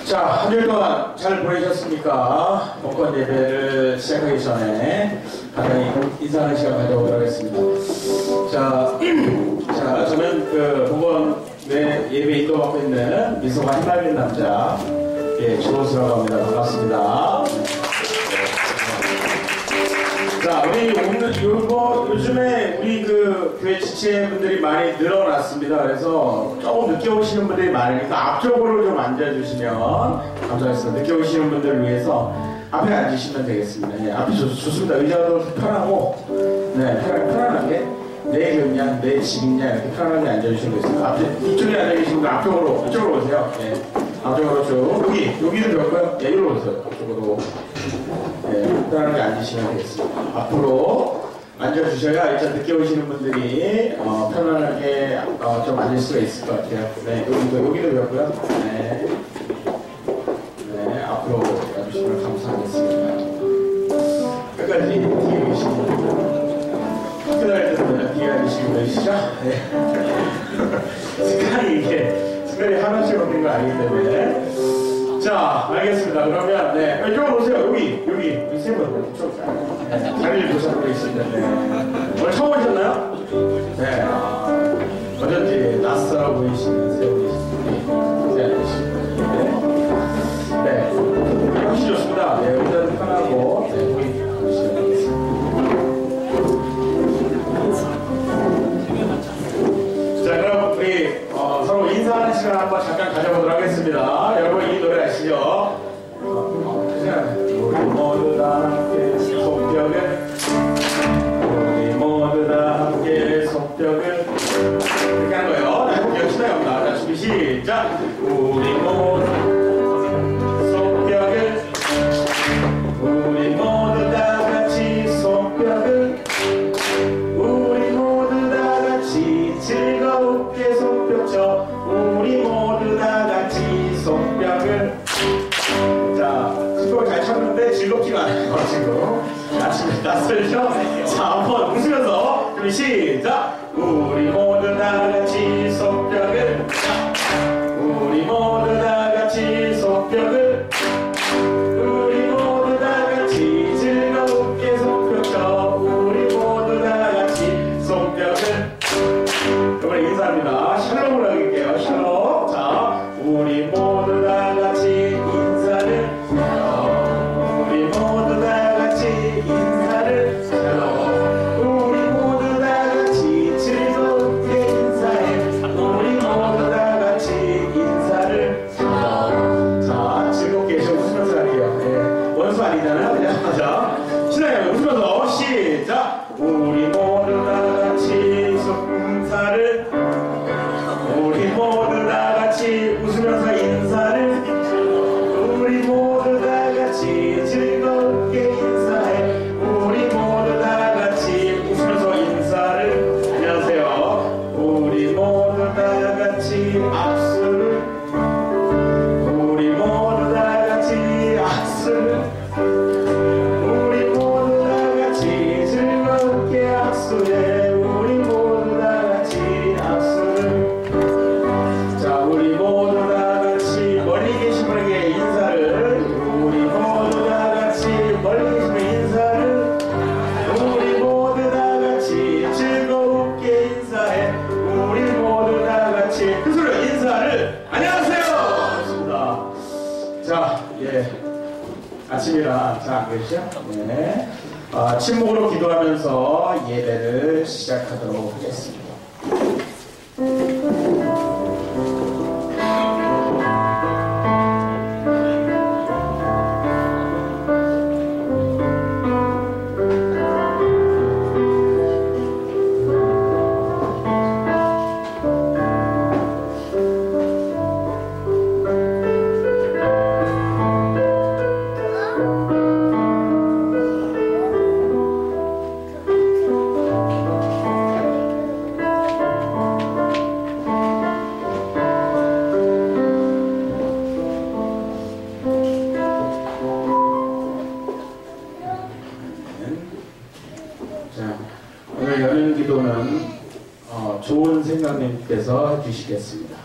자, 한 주일 동안 잘 보내셨습니까? 복권 예배를 시작하기 전에 간단히 인사하는 시간 가져보도록 하겠습니다. 자, 저는 그 복권 예배 인도 맡고 있는 미소가 힘맑은 남자, 주호수라고 합니다. 반갑습니다. 자, 우리 오늘 요즘에 우리 그 교회 지체분들이 많이 늘어났습니다. 그래서 조금 늦게 오시는 분들이 많으니까 앞쪽으로 좀 앉아주시면 감사하겠습니다. 늦게 오시는 분들을 위해서 앞에 앉으시면 되겠습니다. 네, 앞이 좋습니다. 의자도 편하고, 네, 편안하게 내 교회냐, 내 집이냐 이렇게 편안하게 앉아주시면 되겠습니다. 앞에 이쪽에 앉아 계신 분들 앞쪽으로 이쪽으로 오세요. 네, 앞쪽으로 쭉 여기도 좋고요. 네, 이리로 오세요. 앞쪽으로. 네, 편안하게 앉으시면 되겠습니다. 앞으로 앉아주셔야 일단 늦게 오시는 분들이 편안하게 좀 앉을 수가 있을 것 같아요. 네, 여기도 그렇고요. 네, 앞으로 와주시면 감사하겠습니다. 끝까지 뒤에 계시는 분들, 학교 다닐 때는 뒤에 앉으시고 계시죠? 네. 습관이 하나씩 없는 거 아니기 때문에. 자, 알겠습니다. 그러면, 네. 이쪽으로 오세요. 여기 세 분. 자리를 보셨고 있을 텐데. 오늘 처음 오셨나요? 네. 어쩐지 낯설어 보이시는 세 분이시죠. 네. 훨씬 좋습니다. 네. 의자도 편하고, 네. 보이시면 되겠습니다. 자, 그럼 우리, 서로 인사하는 시간 한번 잠깐 가져보도록 하겠습니다. 여러분, 이 노래 아시죠? 우리 모두 다 함께 속벽을, 우리 모두 다 함께 속벽을, 이렇게 하는 거예요. 해볼게요. 시작합니다. 자, 준비 시작. 우리 모두 속벽을, 우리 모두 다 같이 속벽을, 우리 모두 다 같이 즐겁게 속벽 쳐, 우리 모두 다 같이 속벽을. 자, 즐거워 잘 쳤는데 즐겁지가 않아요, 지금. 아침에 낯설죠? 자, 한번 웃으면서 준비 시작! 우리 모두 다 같이 속벽을, 우리 모두 다 같이 속벽을, 우리 모두 다 같이 즐겁게 속벽 쳐, 우리 모두 다 같이 속벽을. 이번에 인사합니다. 샬롬으로 하길게요. 샬롬. 자, 우리 모두 다 같이 인사를, 우리 모두 다 같이 인사를, 우리 모두 다 같이 즐겁게 인사해, 우리 모두 다 같이 인사를. 자, 즐겁게 좀 웃으면서 할게요. 네. 원수 아니잖아요. 그냥 하자. 신나게 웃으면서 시작. 우리 모두 다 같이 인사를, 우리 모두 다 같이 웃으면서 인사를, 우리 모두 다 같이 즐겁게 인사해, 우리 모두 다 같이 웃으면서 인사를. 안녕하세요. 우리 모두 다 같이 악수를, 우리 모두 다 같이 악수를, 우리 모두 다 같이 즐겁게 악수해, 우리 모두 다 같이 악수를. 자, 우리 모두 다 같이 멀리 계신 분에게 인사를, 우리 모두 다 같이 멀리 계신 분 인사를, 우리 모두 다 같이 즐겁게 인사해, 우리 모두 다 같이 그 소리로 인사를. 안녕하세요. 반갑습니다. 자, 아침이라 잘 안 계시죠? 네. 침묵으로 기도하면서 예배를 시작하도록 하겠습니다. 좋은 생각님께서 해주시겠습니다.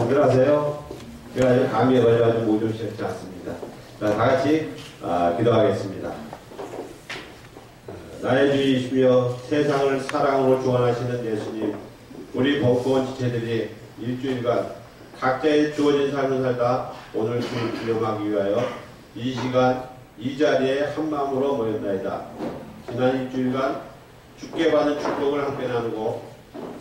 잘들 하세요. 제가 지금 감기에 걸려가지고 목이 좀 쉽지 않습니다. 자, 다 같이 기도하겠습니다. 나의 주이시며 세상을 사랑으로 주관하시는 예수님, 우리 벙커원 지체들이 일주일간 각자의 주어진 삶을 살다 오늘 주일 기념하기 위하여 이 시간 이 자리에 한마음으로 모였나이다. 지난 일주일간 주께 받은 축복을 함께 나누고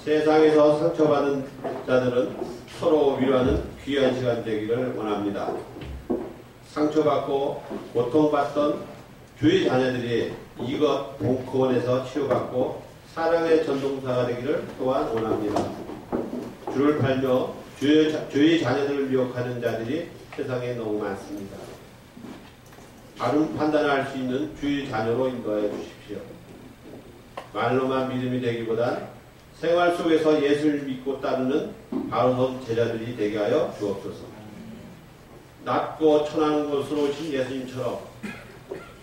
세상에서 상처받은 자들은 서로 위로하는 귀한 시간 되기를 원합니다. 상처받고 고통받던 주의 자녀들이 이것 벙커원에서 치유받고 사랑의 전동사가 되기를 또한 원합니다. 주를 팔며 주의 자녀들을 미혹하는 자들이 세상에 너무 많습니다. 바른 판단할 수 있는 주의 자녀로 인도하여 주십시오. 말로만 믿음이 되기보단 생활 속에서 예수를 믿고 따르는 바로선 제자들이 되게 하여 주옵소서. 낮고 천한 곳으로 오신 예수님처럼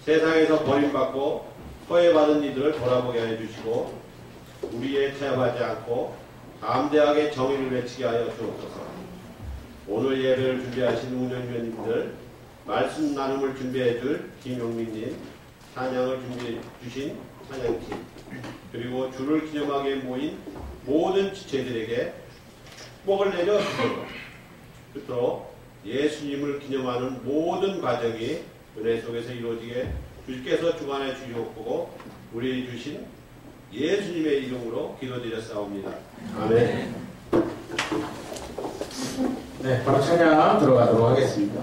세상에서 버림받고 소외받은 이들을 돌아보게 해주시고 우리에 타협하지 않고 담대하게 정의를 외치게 하여 주옵소서. 오늘 예배를 준비하신 운영위원님들, 말씀 나눔을 준비해 줄 김용민님, 찬양을 준비해 주신 찬양팀, 그리고 주를 기념하게 모인 모든 지체들에게 축복을 내려 주소서. 끝으로 예수님을 기념하는 모든 과정이 은혜 속에서 이루어지게 주께서 주관해 주시옵고 우리 주신 예수님의 이름으로 기도드렸사옵니다. 아멘. 네, 바로 찬양 들어가도록 하겠습니다.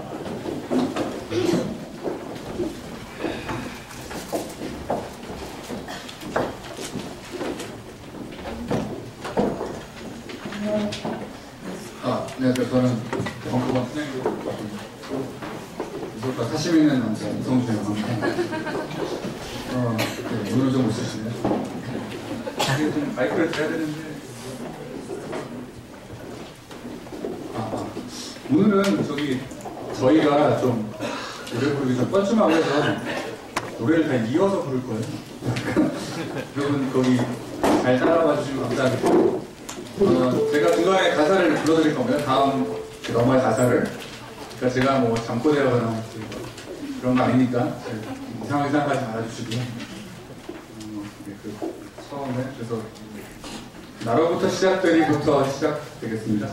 안녕하세요. 저는 벙커원 팀장이고 무섭다 40명 있는 남자 이성준이라고 합니다. 네, 오늘 좀 웃으시네요. 이게 좀 마이크를 대야 되는데 오늘은 저희가 좀 노래 부르기 좀 뻘쭘하고 해서 노래를 다 이어서 부를 거예요. 여러분 거기 잘 따라와 주시면 감사하겠고 제가 중간에 가사를 불러드릴 거고요. 다음 넘어갈 가사를. 그러니까 제가 뭐 잠꼬대거나 그런 거 아니니까 이상하게 생각하지 말아주시고요. 처음에 그래서 나로부터 시작되리부터 시작되겠습니다.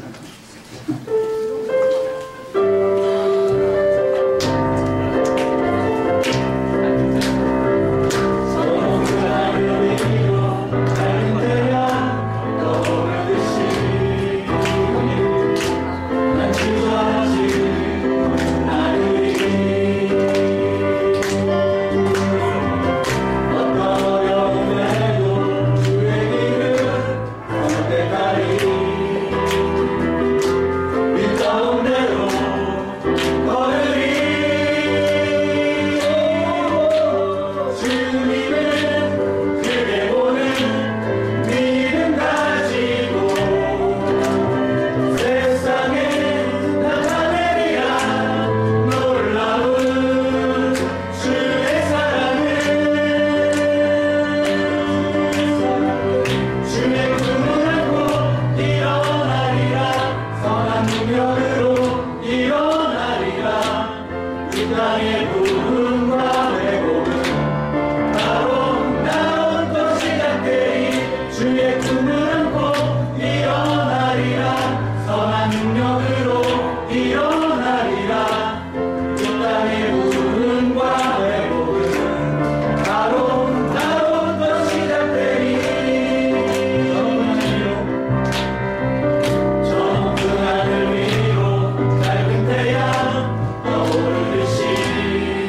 저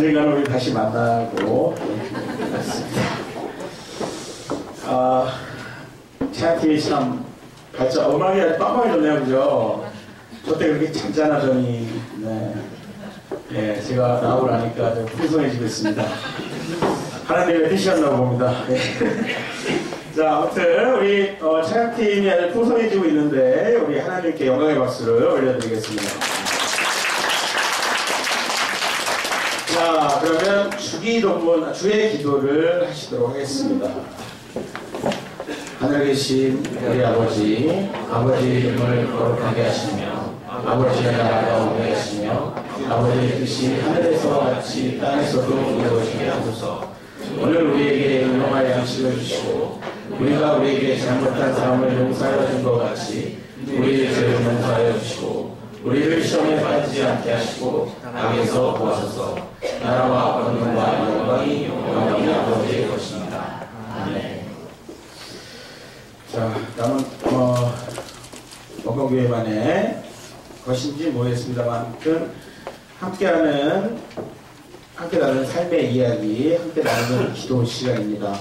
언젠가는 우리 다시 만나고 같습니다. 차이팀이 참 발전 음악이 아주 빵빵해졌네요, 그죠? 저 때 그렇게 잔잔하더니 네, 제가 나오고 나니까 좀 풍성해지고 있습니다. 하나님의 뜻이었나 봅니다. 네. 자, 아무튼 우리 차이팀이 아주 풍성해지고 있는데 우리 하나님께 영광의 박수를 올려드리겠습니다. 자, 그러면 주의 기도를 하시도록 하겠습니다. 하늘에 계신 우리 아버지, 아버지의 이름을 거룩하게 하시며 아버지의 나라가 오게 하시며 아버지의 뜻이 하늘에서 같이 땅에서도 이루어지게 하소서. 오늘 우리에게 일용할 양식을 주시고 우리가 우리에게 잘못한 사람을 용서하여 준 것 같이 우리의 죄를 용서하여 주시고 우리를 시험에 빠지지 않게 하시고 악에서 구하소서. 나라와 권능과 영광이 영원히 아버지의 것입니다. 아멘. 자, 남은 원광교회만의 것인지 모르겠습니다만 함께 나누는 삶의 이야기, 함께 나누는 기도 시간입니다.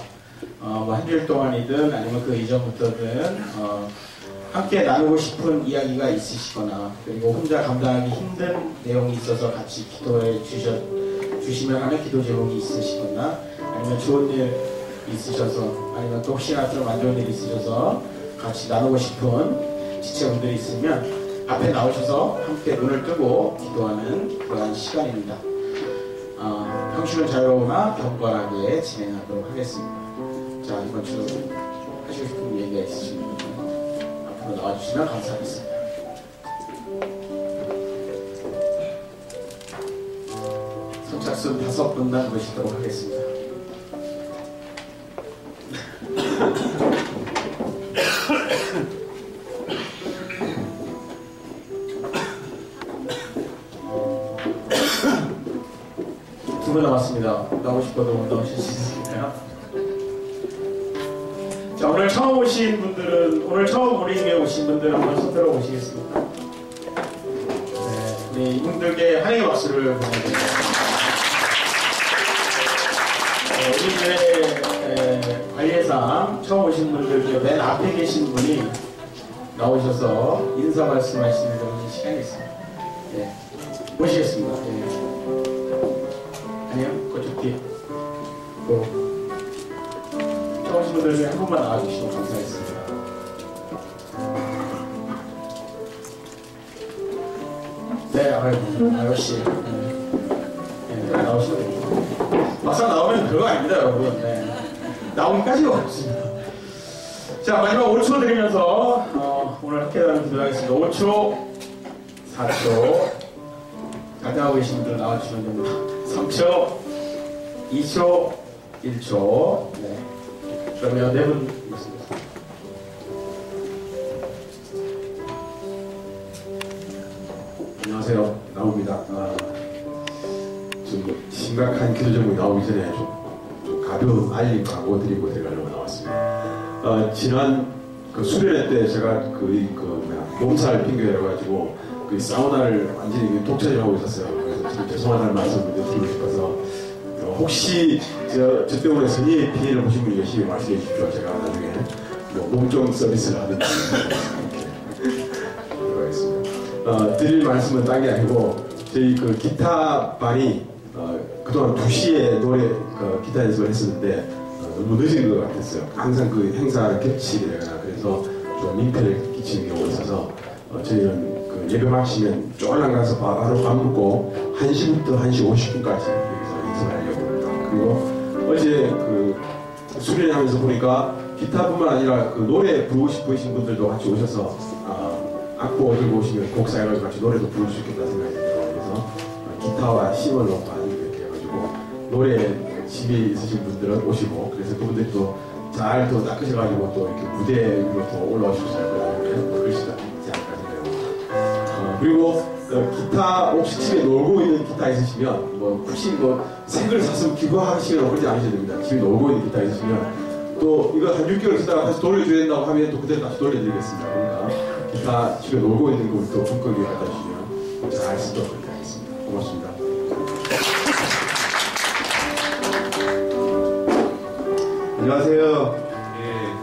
한 주일 동안이든 아니면 그 이전부터든 함께 나누고 싶은 이야기가 있으시거나 그리고 혼자 감당하기 힘든 내용이 있어서 같이 기도해 주시면 하는 기도 제목이 있으시거나 아니면 좋은 일 있으셔서 아니면 또 혹시나 좀 안 좋은 일 있으셔서 같이 나누고 싶은 지체분들이 있으면 앞에 나오셔서 함께 눈을 뜨고 기도하는 그러한 시간입니다. 형식은 자유로우나 경건하게 진행하도록 하겠습니다. 자, 이번 주 하시고 싶은 얘기가 있으시면 앞으로 나와주시면 감사하겠습니다. 선착순 5분만 모시도록 하겠습니다. 두 분 남았습니다. 나오고 싶어도 나오실 수 있을까요? 자, 오늘 처음 우리 교회 오신 분들은 한번 손 들어 보시겠습니다. 네, 우리 이분들께 환영의 박수를 보내드립니다. 우리 교회 관리상 처음 오신 분들 중에 맨 앞에 계신 분이 나오셔서 인사 말씀하시는 그런 시간이 있습니다. 네, 모시겠습니다. 네. 아니요, 그쪽 뒤에. 처음 오신 분들 중에 한 분만 나와주시면 감사하겠습니다. 네, 아저씨. 네, 나오시면 됩니다. 막상 나오면 별거 아닙니다, 여러분. 네. 나오기까지가 없습니다. 자, 마지막 5초 드리면서 오늘 함께하는 기도하겠습니다. 5초, 4초. 가까워 계신 분들 나와주시면 됩니다. 3초, 2초, 1초. 네. 그러면 4분 있습니다. 안녕하세요. 나옵니다. 좀 심각한 기도 제목이 나오기 전에 좀 가벼운 알림 광고 드리고 들어가려고 나왔습니다. 지난 그 수련회 때 제가 몸살 핑계여가지고 그 사우나를 완전히 독차지를 하고 있었어요. 그래서 지금 죄송하다는 말씀을 드리고 싶어서 혹시 저 때문에 선의의 피해를 보신 분이 계시면 말씀해 주십시오. 제가 나중에 몸종 서비스를 하든지 이렇게 들어가겠습니다. 드릴 말씀은 딴 게 아니고 저희 그 기타반이 그동안 2시에 노래 기타 연습을 했었는데 너무 늦은 것 같았어요. 항상 그 행사를 겹치게 되거나 그래서 좀 민폐를 끼치는 경우가 있어서 저희는 그 예배 마치면 쫄랑 가서 바로 밥 먹고 1시부터 1시 50분까지 여기서 연습을 하려고 합니다. 그리고 어제 그 수련하면서 보니까 기타뿐만 아니라 그 노래 부르고 싶으신 분들도 같이 오셔서 악보 들고 오시면 곡 쌓여가지고 같이 노래도 부를 수 있겠다 생각이 들어요. 그래서 기타와 시멀로만 이렇게 해가지고 노래 집에 있으신 분들은 오시고 그래서 그분들이 또 잘 또 닦으셔가지고 또 이렇게 무대 위로 또 올라오시고 잘 거라면 그러시지 않을까 생각합니다. 그리고 기타 혹시 집에 놀고 있는 기타 있으시면 혹시 새 걸 샀으면 기부하시거나 그러지 않으셔야 됩니다. 집에 놀고 있는 기타 있으시면 또 이거 한 6개월 쓰다가 다시 돌려줘야 된다고 하면 또 그대로 다시 돌려드리겠습니다. 그러니까 기타 집에 놀고 있는 거 또 분석에 갖다 주시면 잘 쓰도록 그렇게 하겠습니다. 고맙습니다. 안녕하세요.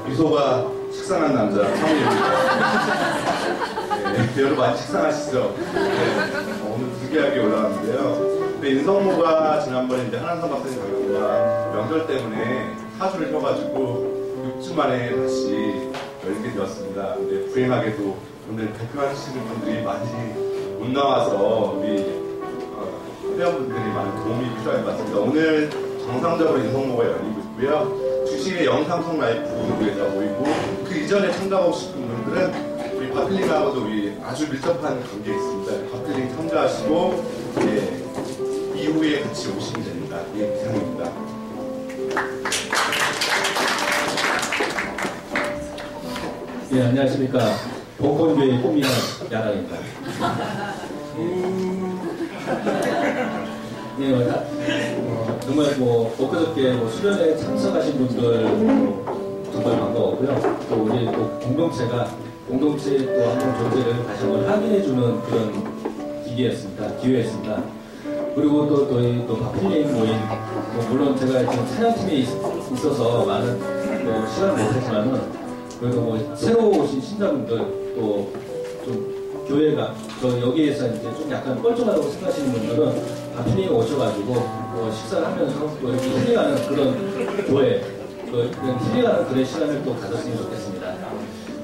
미소가 식상한 남자 성우입니다. 여러분 많이 식상하시죠? 오늘 특이하게 올라왔는데요. 인성모가 지난번에 이제 한한성 박사님 결혼과 명절 때문에 사주를 펴가지고 6주 만에 다시 열리게 되었습니다. 근데 불행하게도 오늘 대표하시는 분들이 많이 못 나와서 우리 회원분들이 많은 도움이 필요할 것 같습니다. 오늘 정상적으로 인성모가 열리고 있고요. 2시에 영상송 라이브가 모이고 그 이전에 참가하고 싶은 분들은 우리 바필링하고도 우리 아주 밀접한 관계가 있습니다. 바필링 참가하시고 이후에 같이 오시면 됩니다. 이상입니다. 예, 안녕하십니까. 벚꽃교회 꽃미남 야당입니다. 예, 정말 엊그저께 수련회에 참석하신 분들 정말 반가웠고요. 또 우리 또 공동체가 공동체의 또 한번 존재를 다시 한번 확인해주는 그런 기회였습니다. 그리고 또 저희 또 바필링 모임, 물론 제가 지금 촬영팀에 있어서 많은 시간을 못했지만은 그래도 새로 오신 신자분들 또 좀 교회가 여기에서 이제 좀 약간 뻘쭘하다고 생각하시는 분들은 바필링에 오셔가지고 식사를 하면서 또 이렇게 힐링하는 그런 교회, 힐링하는 그런 시간을 또 가졌으면 좋겠습니다.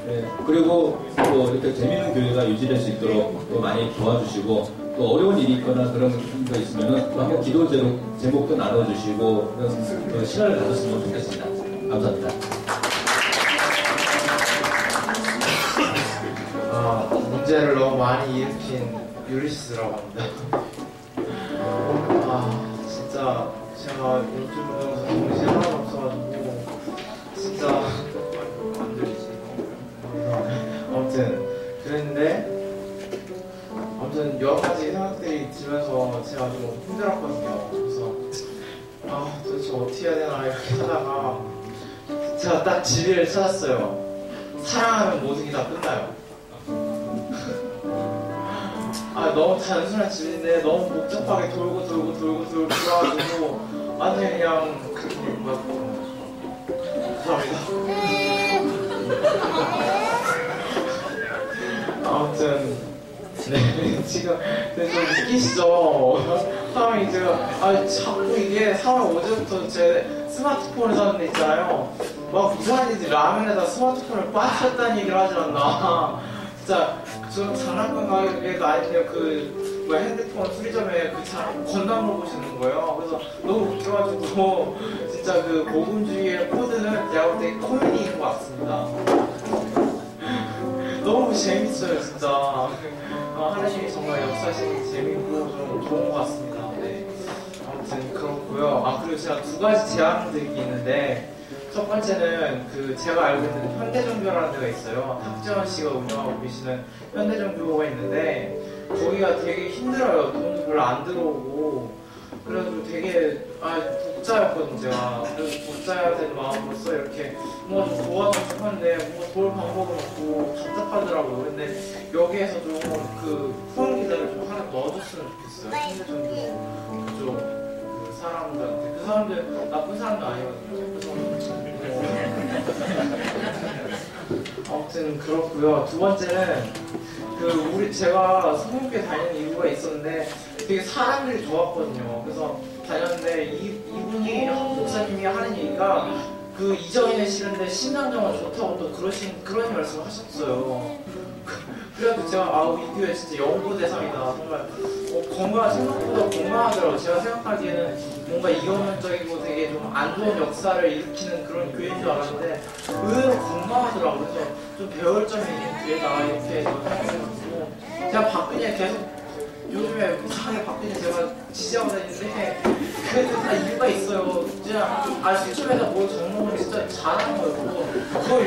네, 그리고 또 이렇게 재미있는 교회가 유지될 수 있도록 또 많이 도와주시고 또 어려운 일이 있거나 그런 거 있으면은 또 한번 기도 제목도 나눠주시고 그런 시간을 가졌으면 좋겠습니다. 감사합니다. 문제를 너무 많이 일으킨 유리시스라고 합니다. 진짜 제가 요즘 영상 정신이 하나도 없어가지고 진짜 안 들리지. 아무튼 그랬는데 여러 가지 생각들이 들면서 제가 좀 힘들었거든요. 그래서 도대체 어떻게 해야 되나 이렇게 하다가 제가 딱 진리를 찾았어요. 사랑하면 모든 게 다 끝나요. 너무 단순한 진리인데 너무 복잡하게 돌고 돌아가지고 완전 그냥 감사합니다. 아무튼 지금 좀 웃기시죠? 사람이 제가 자꾸 이게 3월 5일부터 제 스마트폰을 샀는데 있잖아요. 막 이상한 애들이 라면에다 스마트폰을 빠뜨렸다는 얘기를 하지 않나. 진짜 좀 장난감 가격에도 아닌데요. 핸드폰 수리점에 건담으로 보시는 거예요. 그래서 너무 웃겨가지고 진짜 모금주의의 코드는 제가 볼 때 코미디인 것 같습니다. 너무 재밌어요, 진짜. 하나님이 정말 역사하시는 재밌고 좀 좋은 것 같습니다. 네. 아무튼 그렇고요. 그리고 제가 2가지 제안드릴 게 있는데. 첫 번째는 제가 알고 있는 현대종교라는 데가 있어요. 탁재원 씨가 운영하고 계시는 현대종교가 있는데 거기가 되게 힘들어요. 돈도 별로 안 들어오고 그래가지고 되게 독자였거든요. 제가. 그래서 독자여야 되는 마음으로써 이렇게 뭔가 좀 도와주고 싶었는데 뭔가 도울 방법은 없고 답답하더라고요. 근데 여기에서 좀 후원 기자를 좀 하나 넣어줬으면 좋겠어요. 현대종교 그쪽 사람들한테. 그 사람들 나쁜 사람도 아니거든요. 아무튼 그렇고요. 2번째는 제가 성목교회 다니는 이유가 있었는데 되게 사람들이 좋았거든요. 그래서 다녔는데 이분이 목사님이 하는 얘기가 이전에는 싫은데 신앙정은 좋다고 또 그런 말씀을 하셨어요. 그래도 제가 우리 교회 진짜 연구 대상이다. 정말 생각보다 건강하더라고요. 제가 생각하기에는 뭔가 이원론적이고 되게 좀 안 좋은 역사를 일으키는 그런 교회인 줄 알았는데 의외로 건강하더라고요. 그래서 좀 배울 점이 있는 교회다 이렇게 생각해가지고 제가 박근혜 계속 요즘에 이상하게 박근혜 제가 지지하고 다니는데 그래도 다 이유가 있어요. 진짜 수첩에다 뭘 적는 진짜 잘하는 거예요. 그걸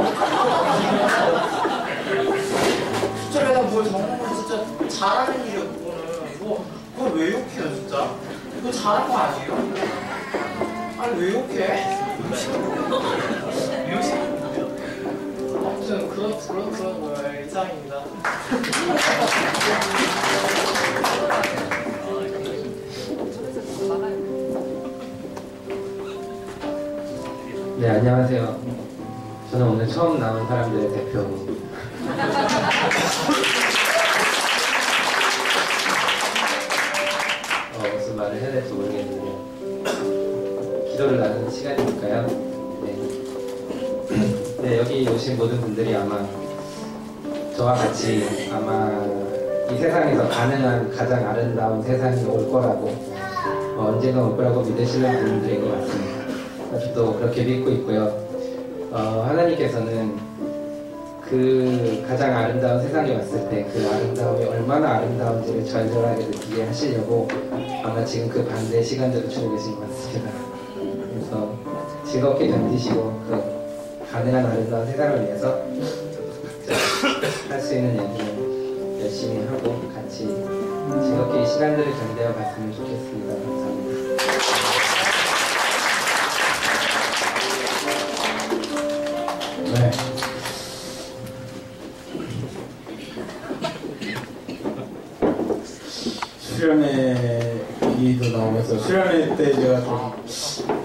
수첩에다 뭘 적는 건 진짜 잘하는 일이에요. 그걸 왜 욕해요, 진짜? 이거 잘한 거 아니에요? 왜 욕해? 아무튼, 그런 거예요. 이상입니다. 네, 네, 안녕하세요. 저는 오늘 처음 나온 사람들의 대표. 무슨 말을 해야 될지 모르겠는데 기도를 나누는 시간이니까요. 네, 여기 오신 모든 분들이 아마 저와 같이 아마 이 세상에서 가능한 가장 아름다운 세상이 올 거라고 언젠가 올 거라고 믿으시는 분들인 것 같습니다. 저도 그렇게 믿고 있고요. 하나님께서는 그 가장 아름다운 세상이 왔을 때 그 아름다움이 얼마나 아름다운지를 절절하게 느끼게 하시려고 아마 지금 그 반대의 시간들을 주고 계신 것 같습니다. 그래서 즐겁게 견디시고 그 가능한 아름다운 세상을 위해서 할 수 있는 얘기는 열심히 하고 같이 즐겁게 이 시간들을 견뎌 갔으면 좋겠습니다. 감사합니다. 네. 수련회 얘기도 나오면서 수련회 때 제가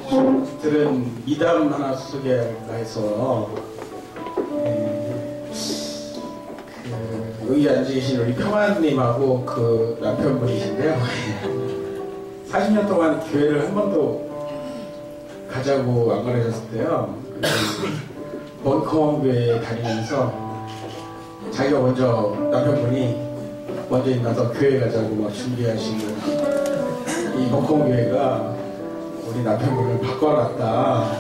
좀 들은 미담 하나 소개할까 해서 여기 앉으신 우리 평안님하고 그 남편분이신데요. 40년 동안 교회를 한 번도 가자고 안 그러셨을 원컴교회에 다니면서 자기가 먼저 남편분이 먼저 일어나서 교회 가자고 막 준비하시고 이 원컴교회가 우리 남편분을 바꿔놨다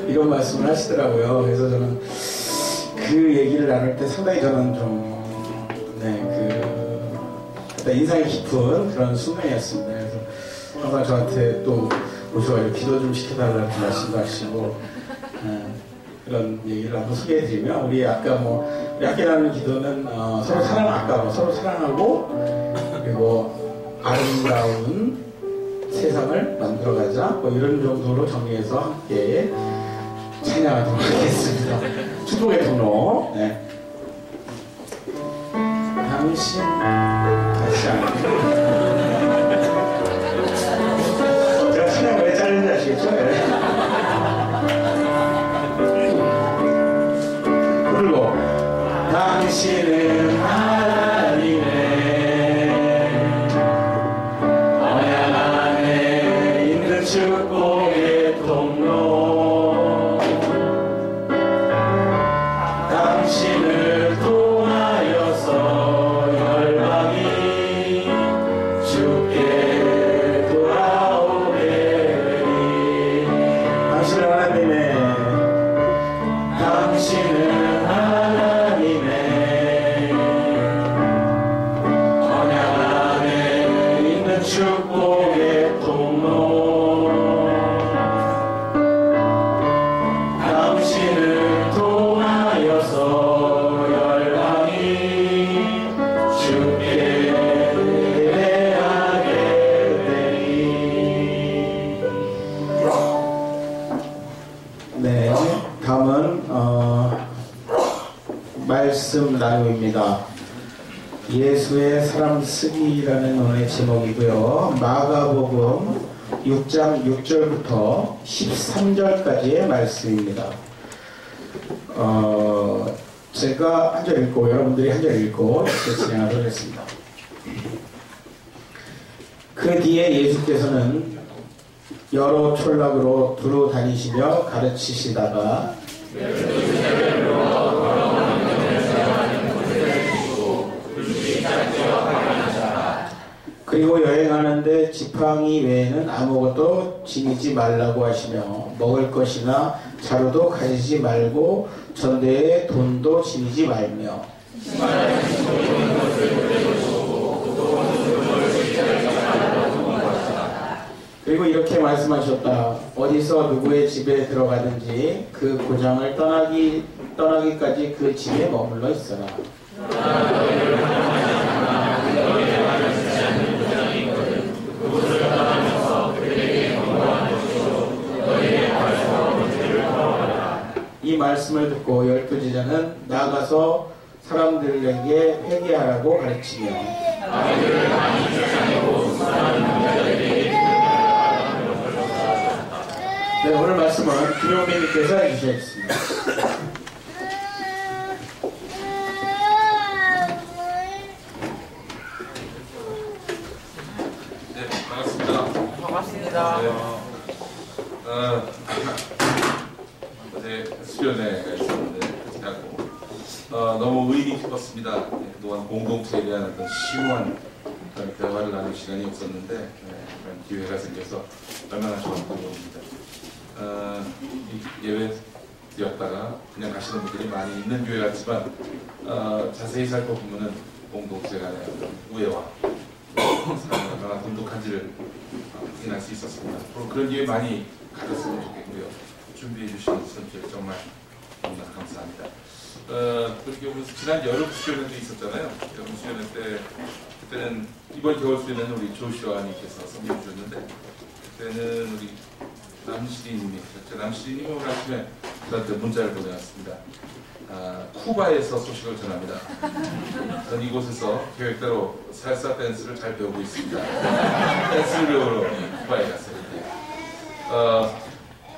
이런 말씀을 하시더라고요. 그래서 저는 그 얘기를 나눌 때 상당히 저는 좀 인상이 깊은 그런 순간이었습니다. 그래서 항상 저한테 또 오셔가지고 기도 좀 시켜달라는 말씀도 하시고 그런 얘기를 한번 소개해드리면 우리 아까 우리 함께 나누는 기도는 서로 서로 사랑하고 그리고 아름다운 세상을 만들어가자 이런 정도로 정리해서 함께 찬양하도록 하겠습니다. 축복의 통로. 네. 당신 다시 안 제가 찬양 왜 자르는지 아시겠죠? 네. 그리고 당신은 하나님의 언약 안에 있는 축복의 통로 당신을 통하여서 열방이 주께 돌아오게 되리 당신은 하나님의 언약 안에 있는 축복의 통로 당신을 통하여서 열방이 주께 예배하게 되리. 네, 다음은 말씀 나눔입니다. 예수의 사람 쓰기라는 오늘의 제목이고요. 마가복음 6장 6절부터 13절까지의 말씀입니다. 제가 한 절 읽고 여러분들이 한 절 읽고 이렇게 진행하도록 하겠습니다. 그 뒤에 예수께서는 여러 촌락으로 두루 다니시며 가르치시다가 그리고 여행하는데 지팡이 외에는 아무것도 지니지 말라고 하시며 먹을 것이나 자루도 가지지 말고 전대에 돈도 지니지 말며 그리고 이렇게 말씀하셨다. 어디서 누구의 집에 들어가든지 그 고장을 떠나기까지 그 집에 머물러 있어라. 이 말씀을 듣고 12제자는 나가서 사람들에게 회개하라고 가르치며 네, 오늘 말씀은 김용민님께서 해주셨습니다. 네, 반갑습니다. 반갑습니다. 네. 어제 수련회가 있었는데 같이 하고 너무 의미 깊었습니다. 네, 그동안 공동체에 대한 어떤 심오한 그런 대화를 나눌 시간이 없었는데 그런 기회가 생겨서 얼마나 좋았던 겁니다. 예외되었다가 그냥 가시는 분들이 많이 있는 교회 같지만 자세히 살펴보면은 공동체 간의 어떤 우애와 사랑이 얼마나 돈독한지를 확인할 수 있었습니다. 앞으로 그런 기회 많이 가졌으면 좋겠고요. 준비해 주신 선생님께 정말 너무나 감사합니다. 그렇게 보면서 지난 여름 수련회도 있었잖아요. 여름 수련회 때 그때는 이번 겨울 수련회는 우리 조슈아님께서 설명해 주셨는데 그때는 우리 남시리님이 하셨죠. 남시리님이 오늘 아침에 저한테 문자를 보내왔습니다. 쿠바에서 소식을 전합니다. 전 이곳에서 계획대로 살사 댄스를 잘 배우고 있습니다. 댄스를 배우러 쿠바에 갔어요.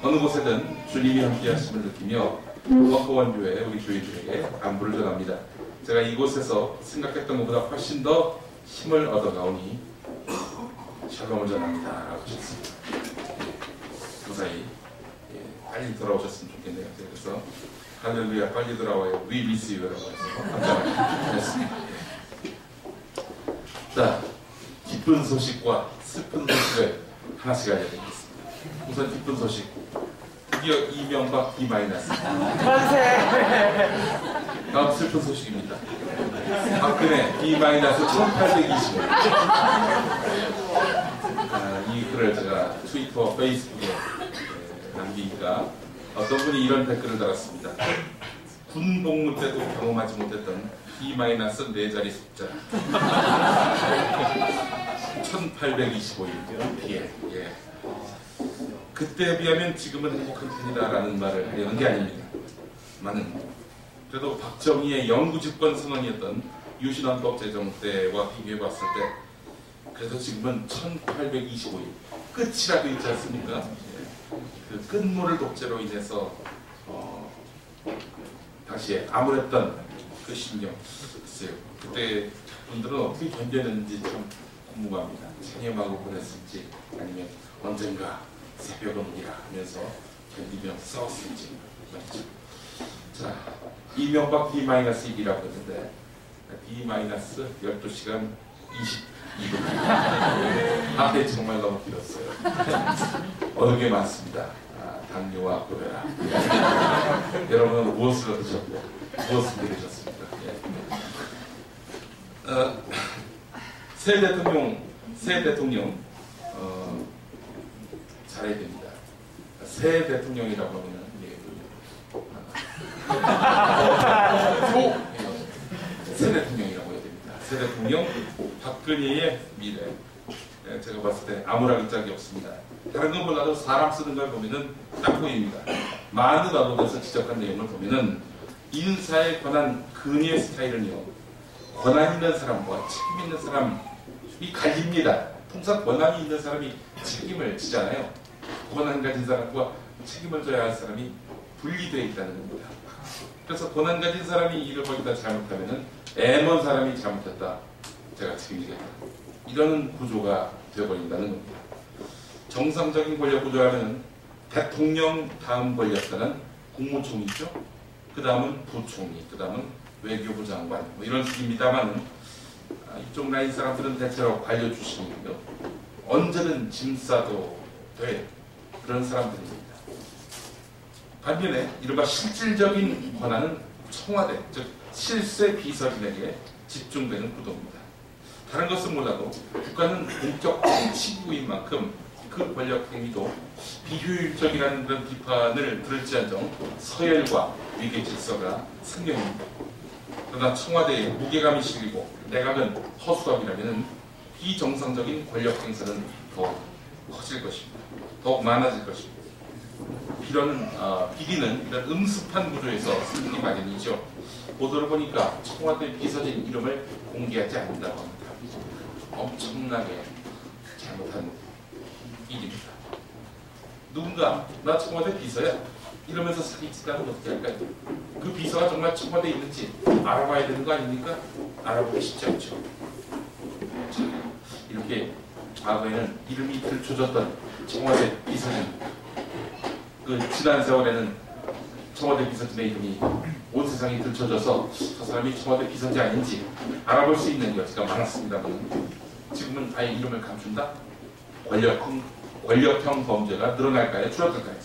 어느 곳에든 주님이 함께 하심을 느끼며 워커원교회 우리 교인들에게 안부를 전합니다. 제가 이곳에서 생각했던 것보다 훨씬 더 힘을 얻어가오니 샬롬을 전합니다. 라고 하셨습니다. 무사히 빨리 돌아오셨으면 좋겠네요. 그래서 할렐루야 빨리 돌아와요. We miss you라고 해서 감사합니다. 자, 기쁜 소식과 슬픈 소식을 하나씩 알려드리겠습니다. 우선 기쁜 소식. 드디어 이명박 D-. 다음 슬픈 소식입니다. 박근혜 D-1825. 이 글을 제가 트위터, 페이스북에 남기니까 어떤 분이 이런 댓글을 달았습니다. 군 복무 때도 경험하지 못했던 D-4자리 숫자 1825일 피해. 그때에 비하면 지금은 행복한 편이다라는 말을 하려는 게 아닙니다. 그래도 박정희의 영구 집권 선언이었던 유신헌법 제정 때와 비교해봤을 때 그래도 지금은 1825일 끝이라고 있지 않습니까? 그 끝물을 독재로 인해서 다시 암울했던 그 심령. 글쎄요. 그때 분들은 어떻게 견뎌냈는지 참 궁금합니다. 체념하고 보냈을지 아니면 언젠가 새벽은 오리라 하면서 견디며 싸웠을지 말이죠. 자, 이명박 D-1이라고 했는데 D-12시간 22분. 앞에 정말 너무 길었어요. 어느 게 많습니다. 당뇨와 고혈압. 여러분은 무엇을 드셨고 무엇을 들으셨습니까? 새 대통령 잘해야 됩니다. 새 대통령이라고 하면은 새 대통령이라고 해야 됩니다. 새 대통령 박근혜의 미래. 제가 봤을 때 암울하기 짝이 없습니다. 다른 건 몰라도 사람 쓰는 걸 보면은 딱 보입니다. 많은 언론에서 지적한 내용을 보면은 인사에 관한 근위의 스타일은요, 권한 있는 사람과 책임 있는 사람이 갈립니다. 통상 권한이 있는 사람이 책임을 지잖아요. 권한 가진 사람과 책임을 져야 할 사람이 분리되어 있다는 겁니다. 그래서 권한 가진 사람이 일을 거기다 잘못하면은 애먼 사람이 잘못했다. 제가 책임지겠다. 이런 구조가 되어버린다는 겁니다. 정상적인 권력 구조라면 대통령 다음 권력자는 국무총리죠. 그 다음은 부총리, 그 다음은 외교부 장관 뭐 이런 식입니다만 이쪽 라인 사람들은 대체로 관료 출신이고요. 언제든 짐 싸도 돼 그런 사람들입니다. 반면에 이른바 실질적인 권한은 청와대, 즉 실세 비서진에게 집중되는 구도입니다. 다른 것은 몰라도 국가는 공적 정치구인 만큼 그 권력 행위도 비효율적이라는 그런 비판을 들을지언정 서열과 위계 질서가 생명입니다. 그러나 청와대에 무게감이 실리고 내각은 허수아비라면 비정상적인 권력 행사는 더 커질 것입니다. 더욱 많아질 것입니다. 비리는 이런 음습한 구조에서 생기기 마련이죠. 보도를 보니까 청와대 비서진 이름을 공개하지 않는다고 합니다. 엄청나게 잘못한 일입니다. 누군가 나 청와대 비서야 이러면서 사기치다는 어떻게 할까요? 그 비서가 정말 청와대에 있는지 알아봐야 되는 거 아닙니까? 알아보기 쉽지 않죠. 자, 이렇게 과거에는 이름이 들춰졌던 청와대 비서진, 그 지난 세월에는 청와대 비서진의 이름이 온 세상이 들춰져서 저 사람이 청와대 비서인지 아닌지 알아볼 수 있는 여지가 많았습니다만 지금은 아예 이름을 감춘다? 권력형 범죄가 늘어날까요? 줄어들까요?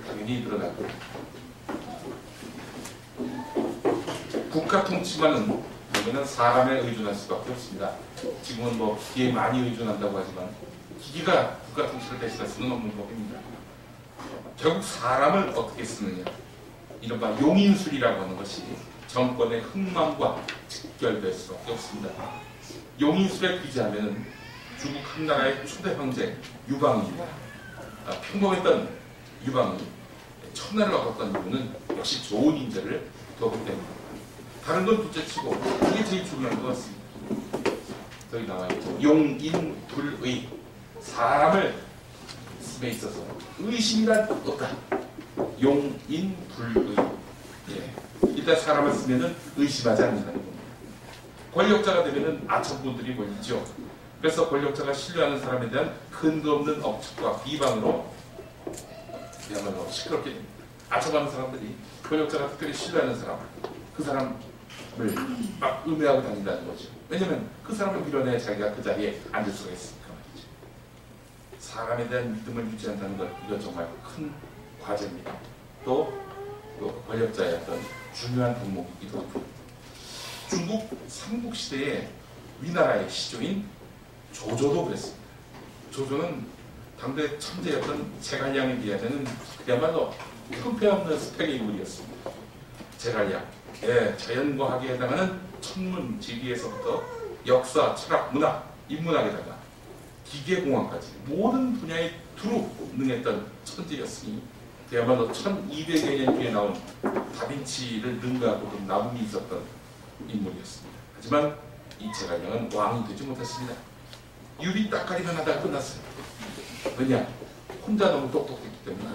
당연히 늘어날 거예요. 국가 통치만은 보면은 사람에 의존할 수밖에 없습니다. 지금은 뭐 기계에 많이 의존한다고 하지만 기계가 국가 통치를 대신할 수는 없는 법입니다. 결국 사람을 어떻게 쓰느냐, 이른바 용인술이라고 하는 것이 정권의 흥망과 직결될 수밖에 없습니다. 용인술에 비지하면 중국 한나라의 초대 황제 유방입니다. 평범했던 유방이 천하를 얻었던 이유는 역시 좋은 인재를 두었기 때문입니다. 다른 건 둘째치고 이게 제일 중요한 것 같습니다. 여기 나와있죠. 용인불의, 사람을 씀에 있어서 의심이란 없다. 용인불의. 예. 일단 사람을 쓰면은 의심하지 않는다는 겁니다. 권력자가 되면은 아첨분들이 몰리죠. 그래서 권력자가 신뢰하는 사람에 대한 근거 없는 억측과 비방으로 그야말로 시끄럽게 됩니다. 아첨하는 사람들이 권력자가 특별히 신뢰하는 사람, 그 사람을 막 음해하고 다닌다는 거죠. 왜냐면 그 사람을 밀어내야 자기가 그 자리에 앉을 수가 있으니까 말이죠. 사람에 대한 믿음을 유지한다는 것, 이건 정말 큰 과제입니다. 또 권력자의 어떤 중요한 덕목이기도 하고, 중국 삼국시대의 위나라의 시조인 조조도 그랬습니다. 조조는 당대 천재였던 제갈량에 비하면 그야말로 형편없는 스펙의 인물이었습니다. 제갈량, 예, 자연과학에 해당하는 천문지리에서부터 역사, 철학, 문학, 인문학에다가 기계공학까지 모든 분야에 두루 능했던 천재였으니 그야말로 1200여 년 뒤에 나온 다빈치를 능가하고 나름이 있었던 인물이었습니다. 하지만 이 제갈량은 왕이 되지 못했습니다. 유비 딱가리만 하다가 끝났어요. 왜냐? 혼자 너무 똑똑했기 때문에.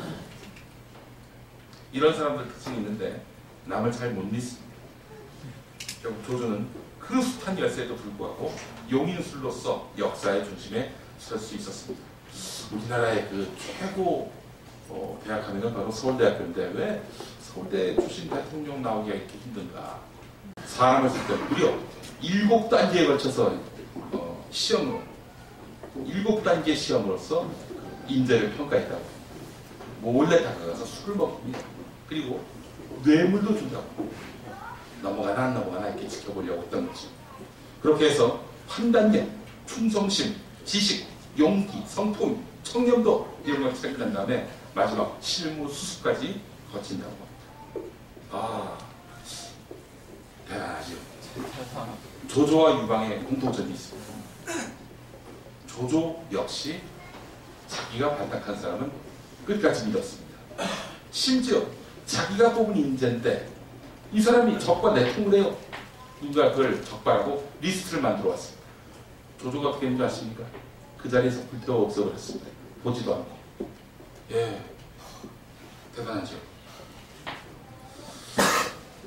이런 사람들 특징이 있는데 남을 잘 못 믿습니다. 결국 조조는 그 숱한 열세에도 불구하고 용인술로서 역사의 중심에 설 수 있었습니다. 우리나라의 그 최고 대학 하면 바로 서울대학교인데 왜 서울대 출신 대통령 나오기가 이렇게 힘든가? 사람을 쓸 때 무려 7단계에 걸쳐서 시험으로 7단계 시험으로서 인재를 평가했다고. 몰래 다가가서 술을 먹습니다. 그리고 뇌물도 준다고. 넘어가나 안 넘어가나 이렇게 지켜보려고 했던 거죠. 그렇게 해서 한 단계 충성심, 지식, 용기, 성품, 청렴도 이런 걸 체크한 다음에 마지막 실무 수습까지 거친다고 합니다. 아, 대단하죠. 조조와 유방의 공통점이 있습니다. 조조 역시 자기가 발탁한 사람은 끝까지 믿었습니다. 심지어 자기가 뽑은 인재인데 이 사람이 적과 내통을 해요. 누가 그걸 적발하고 리스트를 만들어 왔습니다. 조조가 어떻게 했는지 아십니까? 그 자리에서 불태워 없애버렸습니다. 보지도 않고. 예, 대단하죠.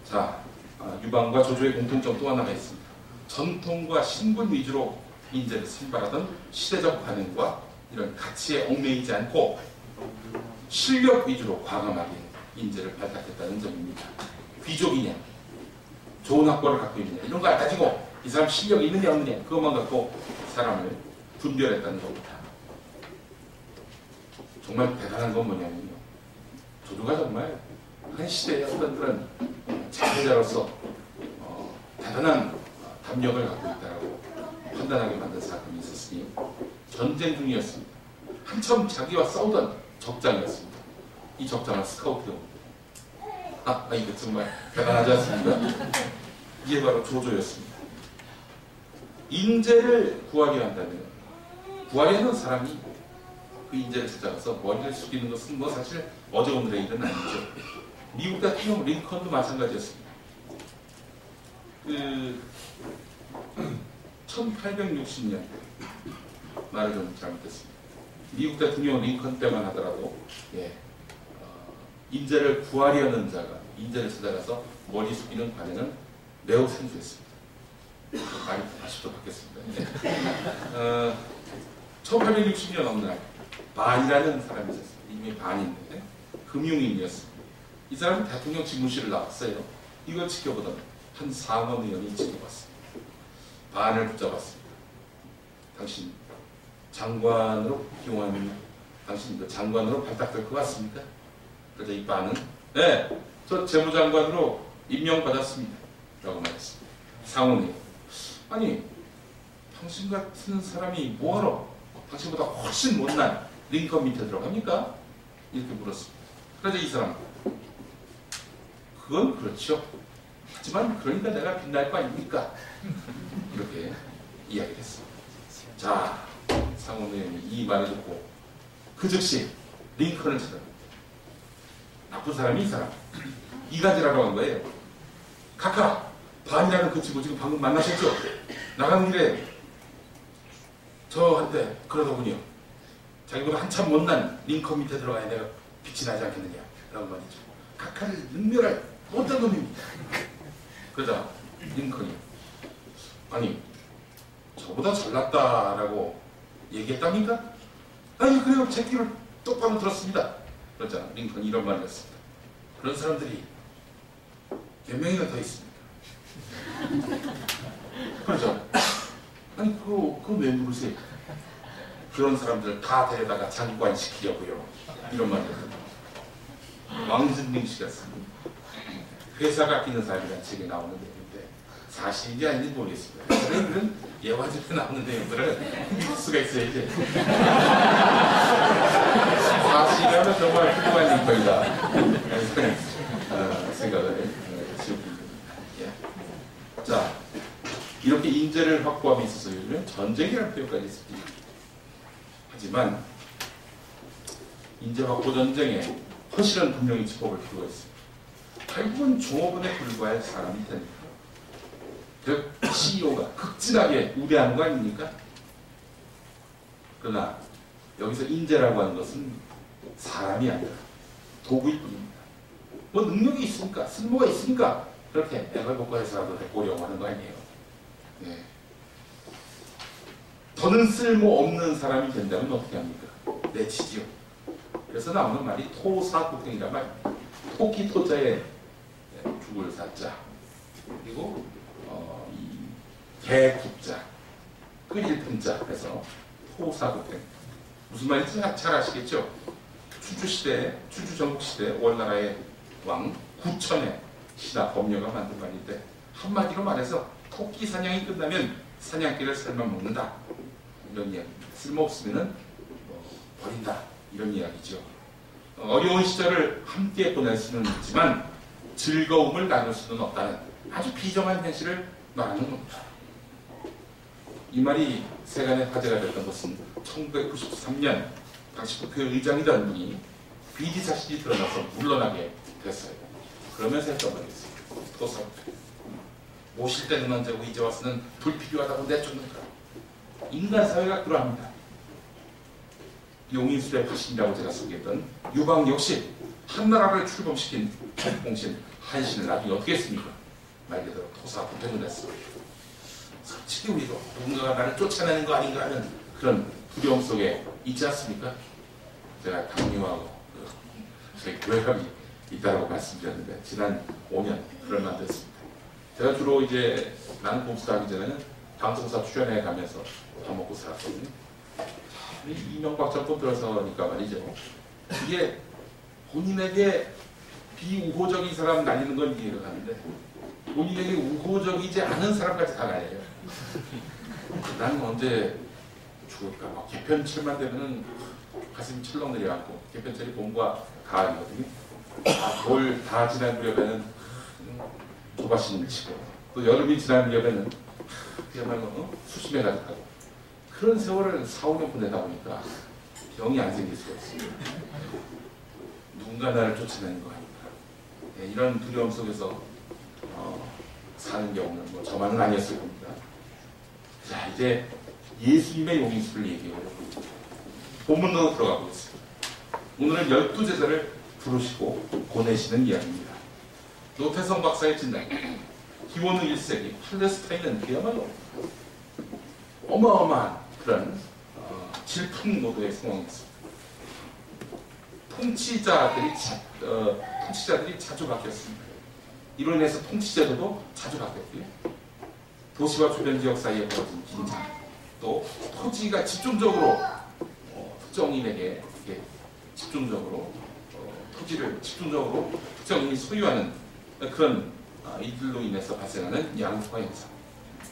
자, 유방과 조조의 공통점 또 하나가 있습니다. 전통과 신분 위주로 인재를 선발하던 시대적 반응과 이런 가치에 얽매이지 않고 실력 위주로 과감하게 인재를 발탁했다는 점입니다. 귀족이냐, 좋은 학벌을 갖고 있느냐 이런 거 안 따지고 이 사람 실력이 있느냐 없느냐 그것만 갖고 사람을 분별했다는 겁니다. 정말 대단한 건 뭐냐면요, 조조가 정말 한 시대의 어떤 그런 자회자로서 대단한 담력을 갖고 있다라고 판단하게 만든 사건이 있었으니 전쟁 중이었습니다. 한참 자기와 싸우던 적장이었습니다. 이 적장을 스카우트해옵니다. 이거 정말 대단하지 않습니까? 이게 바로 조조였습니다. 인재를 구하려 한다면 구하려 하는 사람이 그 인재를 찾아가서 머리를 숙이는 것은 뭐 사실 어제오늘의 일은 아니죠. 미국 대통령 링컨도 마찬가지였습니다. 1860년 말을 좀 잘못했습니다. 미국 대통령 링컨 때만 하더라도 인재를 구하려는 자가 인재를 찾아가서 머리 숙이는 관행은 매우 생소했습니다. 많이 다시 또 받겠습니다. 1860년 어느 날 반이라는 사람이 있었어요. 이름이 반인데 금융인이었습니다. 이 사람은 대통령 집무실을 나왔어요. 이걸 지켜보던 한 상원 의원이 지켜봤습니다. 반을 붙잡았습니다. 당신 장관으로 기용하는 당신 장관으로 발탁될 것 같습니까? 그래서 이 반은 네, 저 재무장관으로 임명받았습니다. 라고 말했습니다. 상원이 아니 당신 같은 사람이 뭐하러 당신보다 훨씬 못난 링컨 밑에 들어갑니까? 이렇게 물었습니다. 그래서 이 사람 그건 그렇죠. 하지만 그러니까 내가 빛날 거 아닙니까? 이렇게 이야기를 했습니다. 자, 상원 의원이 이 말을 듣고 그 즉시 링컨을 찾아갑니다. 나쁜 사람이 이 사람 이간질하러 간 거예요. 카카 반이라는 그 친구 지금 방금 만나셨죠? 나가는 길에 저한테 그러더군요. 자기보다 한참 못난 링컨 밑에 들어가야 내가 빛이 나지 않겠느냐 라고 말이죠. 카카를 능멸할 못한 놈입니다. 그러자 링컨이 아니 저보다 잘났다라고 얘기했답니까? 아니 그래요 제 귀를 똑바로 들었습니다. 그러자 링컨이 이런 말을 했습니다. 그런 사람들이 몇 명이나 더 있습니까? 그러자 아니 그거 왜 물으세요? 그런 사람들 다 데려다가 장관 시키려고요. 이런 말을 했습니다. 왕진ling 씨가 쓴 회사가 끼는 사람이라는 책에 나오는 내용인데 사실인지 아닌지 모르겠습니다. 그런 예화집에 나오는 내용들은 믿을 수가 있어야지. 사실이라면 정말 훌륭한 링컨이다. 생각을 지우고 있습니다. 자, 이렇게 인재를 확보함에 있어서 요즘엔 전쟁이라는 표현까지 있습니다. 하지만 인재 확보 전쟁에 허실은 분명히 짚어볼 필요가 있습니다. 결국은 종업원에 불과할 사람이 됩니다. 즉 CEO가 극진하게 우대하는 거 아닙니까? 그러나 여기서 인재라고 하는 것은 사람이 아니라 도구일 뿐입니다. 뭐 능력이 있으니까 쓸모가 있으니까 그렇게 애걸 먹고 해서라도 해보려고 하는 거 아니에요. 네. 더는 쓸모없는 사람이 된다면 어떻게 합니까? 내치지요. 그래서 나오는 말이 토사구팽이란 말입니다. 토끼 토자에 죽을 사자 그리고 개 국자 끓일 품자 그래서 토사구팽 무슨 말인지 잘 아시겠죠? 추주 전국시대 월나라의 왕 구천의 신하 법녀가 만든 말인데 한마디로 말해서 토끼 사냥이 끝나면 사냥개를 삶아 먹는다 이런 이야기입니다. 쓸모없으면 버린다 이런 이야기죠. 어려운 시절을 함께 보낼 수는 있지만 즐거움을 나눌 수는 없다는 아주 비정한 현실을 말하는 겁니다. 이 말이 세간의 화제가 됐던 것은 1993년 당시 국회 의장이던 분이 비리 사실이 드러나서 물러나게 됐어요. 그러면서 했던 말이었어요. 토사구팽. 모실 때는 언제고 이제 와서는 불필요하다고 내쫓는다. 인간 사회가 그러합니다. 용인술의 화신이라고 제가 소개했던 유방 역시 한나라를 출범시킨 공신 한신을 나중에 어떻게 했습니까? 말 그대로 토사구팽을 했습니다. 솔직히 우리도 누군가가 나를 쫓아내는 거 아닌가 하는 그런 두려움 속에 있지 않습니까? 제가 당뇨하고 저희 교회감이 있다고 말씀드렸는데 지난 5년 그럴 만도 했습니다. 제가 주로 이제 나는 봄수다 하기 전에는 방송사 출연해 가면서 밥 먹고 살았거든요. 이명박 정권 들어서니까 말이죠. 이게 본인에게 비우호적인 사람 날리는 건 이해가 가는데 본인에게 우호적이지 않은 사람까지 다 날려요. 나는 언제 죽을까? 막 개편철만 되면은 가슴이 철렁 내려앉고 개편철이 봄과 가을이거든요. 겨울 다 지난 무렵에는 조바심을 치고 또 여름이 지난 무렵에는 그야말로 수심에 가득하고 그런 세월을 4, 5년 보내다 보니까 병이 안 생길 수가 있습니다. 누군가 나를 쫓아내는 거 아닌가. 네, 이런 두려움 속에서 사는 경우는 뭐 저만은 아니었을 겁니다. 자, 이제 예수님의 용인술을 얘기해보려고 합니다. 본문으로 들어가 보겠습니다. 오늘은 12제자를 부르시고 보내시는 이야기입니다. 노태성 박사의 진단, 기원후 1세기 팔레스타인은 그야말로 어마어마한 그런 질풍노도의 상황이었습니다. 통치자들이 자주 바뀌었습니다. 이로 인해서 통치제도도 자주 바뀌었고요. 도시와 주변 지역 사이에 벌어진 긴장, 또 토지가 집중적으로 특정인에게 집중적으로 토지를 집중적으로 특정인이 소유하는 그런 이들로 인해서 발생하는 양극화 현상,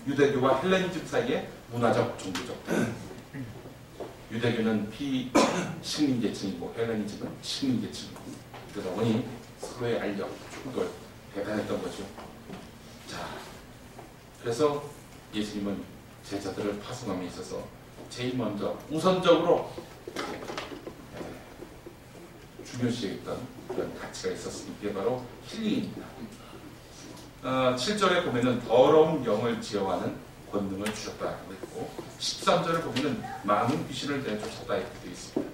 유대교와 헬레니즘 사이의 문화적 종교적 유대교는 비식민계층이고 헬레니즘은 식민계층이고, 그러다 보니 서로의 알력, 충돌 대단했던 거죠. 자, 그래서 예수님은 제자들을 파송함에 있어서 제일 먼저 우선적으로 중요시했던 그런 가치가 있었으니 그게 바로 힐링입니다. 7절에 보면은 더러운 영을 제어하는 권능을 주셨다고 했고, 13절을 보면은 많은 귀신을 내쫓았다 이렇게 되어 있습니다.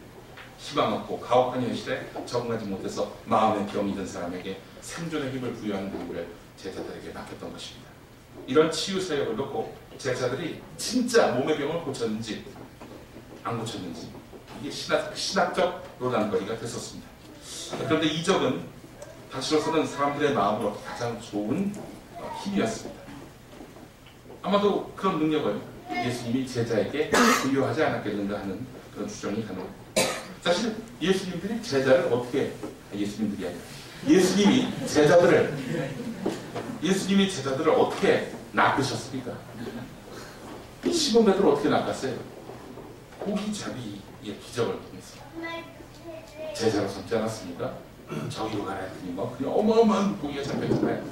희망 없고 가혹한 현실에 적응하지 못해서 마음에 병이 든 사람에게 생존의 힘을 부여하는 능력을 제자들에게 맡겼던 것입니다. 이런 치유 사역을 놓고 제자들이 진짜 몸의 병을 고쳤는지 안 고쳤는지 이게 신학적 논란거리가 됐었습니다. 그런데 이 적은 당시로서는 사람들의 마음으로 가장 좋은 힘이었습니다. 아마도 그런 능력을 예수님이 제자에게 부여하지 않았겠는가 하는 그런 추정이 가능합니다. 사실 예수님들이 제자를 어떻게, 예수님들이 아니라 예수님이 제자들을 어떻게 낚으셨습니까? 시몬 베드로를 어떻게 낚았어요? 고기잡이의 기적을 통해서 제자로 삼지 않았습니까? 저기로 가라 했더니 그냥 어마어마한 고기가 잡혔잖아요.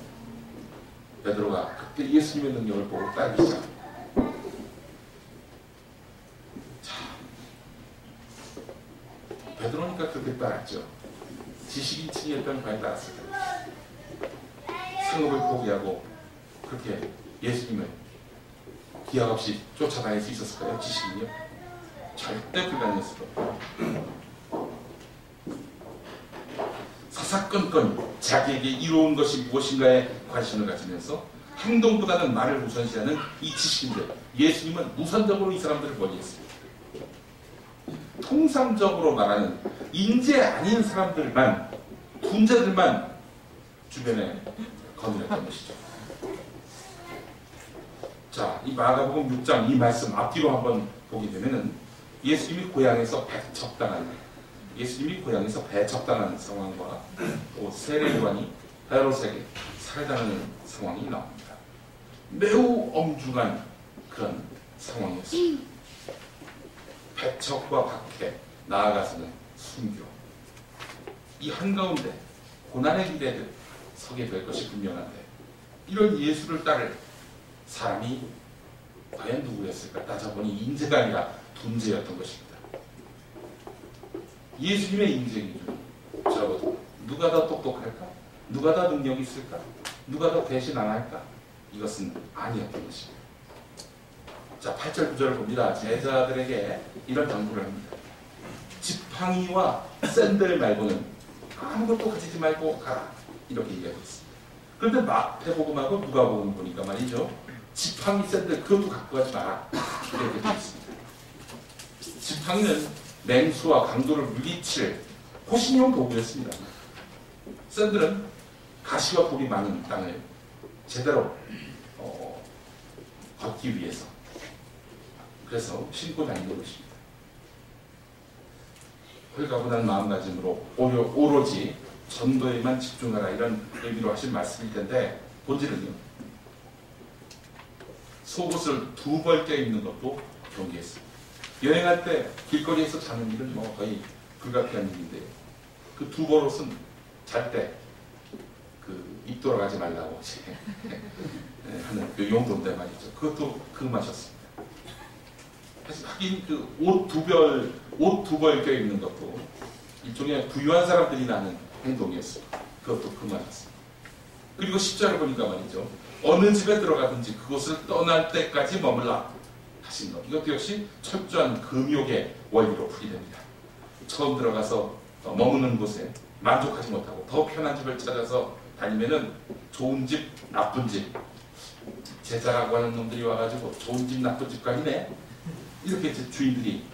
베드로가 그때 예수님의 능력을 보고 따르기 시작합니다. 자, 베드로니까 그렇게 따랐죠. 지식인층이었던 과연 따랐을까요? 상업을 포기하고 그렇게 예수님을 기약 없이 쫓아다닐 수 있었을까요? 지식인이요? 절대 불가능했을 겁니다. 사사건건 자기에게 이로운 것이 무엇인가에 관심을 가지면서 행동보다는 말을 우선시하는 이 지식인들, 예수님은 우선적으로 이 사람들을 멀리했습니다. 통상적으로 말하는 인재 아닌 사람들만, 군자들만 주변에 거느렸던 것이죠. 자, 이 마가복음 6장 이 말씀 앞뒤로 한번 보게 되면은 예수님이 고향에서 배척당하는 상황과 또 세례요한이 헤롯에게 살해당하는 상황이 나옵니다. 매우 엄중한 그런 상황이었습니다. 배척과 박해, 나아가서는 순교, 이 한가운데 고난의 길에 서게 될 것이 분명한데, 이런 예수를 따를 사람이 과연 누구였을까? 따져보니 인재가 아니라 둔재였던 것입니다. 예수님의 인재이죠. 저보다 누가 더 똑똑할까? 누가 더 능력이 있을까? 누가 더 대신 안 할까? 이것은 아니었던 것입니다. 자, 8절 9절을 봅니다. 제자들에게 이런 당부를 합니다. 지팡이와 샌들 말고는 아무것도 가지지 말고 가라, 이렇게 얘기하고 있습니다. 그런데 마태복음하고 누가복음 보니까 말이죠, 지팡이 샌들 그것도 갖고 가지 마라, 이렇게 되어 있습니다. 지팡이는 맹수와 강도를 물리칠 호신용 도구였습니다. 샌들은 가시와 돌이 많은 땅을 제대로 걷기 위해서, 그래서 신고 다니는 것입니다. 홀가분한 마음가짐으로 오로지 전도에만 집중하라, 이런 의미로 하신 말씀일 텐데, 본질은요, 속옷을 2벌 껴입는 것도 경계했습니다. 여행할 때 길거리에서 자는 일은 거의 불가피한 일인데요, 그 2벌 옷은 잘 때 입 돌아가지 말라고 하는 그 용도인데 말이죠. 그것도 금하셨습니다. 하긴 그 옷 두 벌 껴입는 것도 일종의 부유한 사람들이 나는 행동이었습니다. 그것도 금하셨습니다. 그리고 10절을 보니까 말이죠, 어느 집에 들어가든지 그곳을 떠날 때까지 머물라 하신 것. 이것도 역시 철저한 금욕의 원리로 풀이됩니다. 처음 들어가서 머무는 곳에 만족하지 못하고 더 편한 집을 찾아서 다니면은 좋은 집, 나쁜 집, 제자라고 하는 놈들이 와가지고 좋은 집, 나쁜 집 가리네. 이렇게 이제 주인들이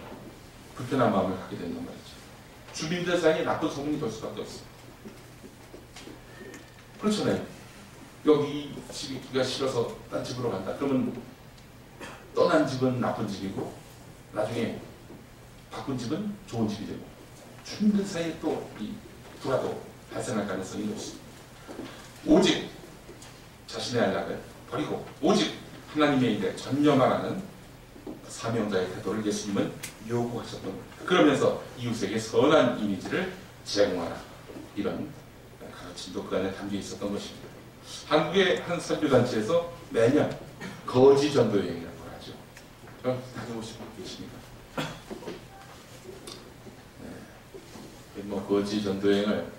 불편한 마음을 갖게 된단 말이죠. 주민들 사이에 나쁜 소문이 돌 수밖에 없어요. 그렇잖아요. 여기 집이 있기가 싫어서 딴 집으로 간다. 그러면 떠난 집은 나쁜 집이고 나중에 바꾼 집은 좋은 집이 되고 주민들 사이에 또 이 불화도 발생할 가능성이 높습니다. 오직 자신의 안락을 버리고 오직 하나님의 일에 전념하라는 사명자의 태도를 예수님은 요구하셨던 겁니다. 그러면서 이웃에게 선한 이미지를 제공하라. 이런 가르침도 그 안에 담겨 있었던 것입니다. 한국의 한 선교단체에서 매년 거지 전도 여행이라는 걸 하죠. 그럼 다녀오신 분 계십니까? 네. 뭐 거지 전도 여행을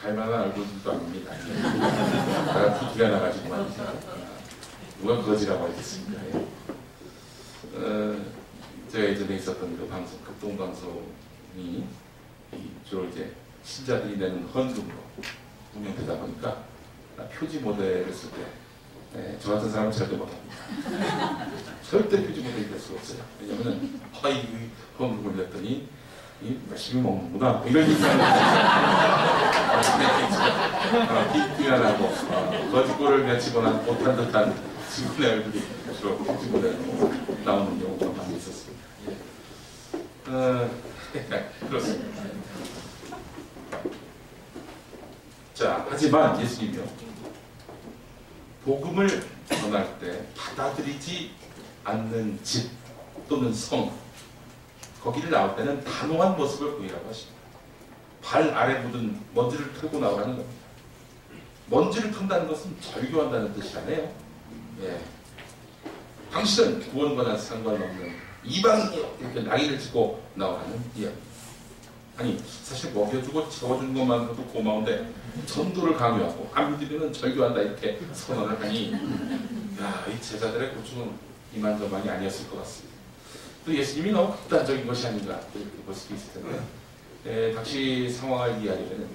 갈 만한 얼굴들도 아닙니다. 내가 PT가 나가지고 말이죠. 누가 거지라고 하겠습니까? 제가 예전에 있었던 그 방송, 극동방송이 주로 이제 신자들이 내는 헌금으로 운영되다 보니까 표지 모델을 쓸 때 저 같은 사람은 절대 못합니다. 절대 표지 모델이 될 수가 없어요. 왜냐면은 이 헌금을 냈더니 열심히 먹는구나 이런 인상을 비난하고 거짓골을 맺히거나 못한 듯한 직원의 얼굴이 주로 표지 모델로 나오는 경우가 많이 있었습니다. 그렇습니다. 자, 하지만 예수님이요, 복음을 전할 때 받아들이지 않는 집 또는 성, 거기를 나올 때는 단호한 모습을 보이라고 하십니다. 발 아래 묻은 먼지를 털고 나오라는 겁니다. 먼지를 턴다는 것은 절교한다는 뜻이라네요. 예. 당신은 구원과는 상관없는 이방인이요, 이렇게 낙인을 찍고 나오라는 이야기입니다. 아니, 사실 먹여주고 채워주는 것만으로도 고마운데 전도를 강요하고 안 믿으면 절교한다 이렇게 선언을 하니, 야, 이 제자들의 고충은 이만저만이 아니었을 것 같습니다. 또 예수님이 너무 극단적인 것이 아닌가 이렇게 볼 수도 있을 텐데, 당시 상황을 이해하려면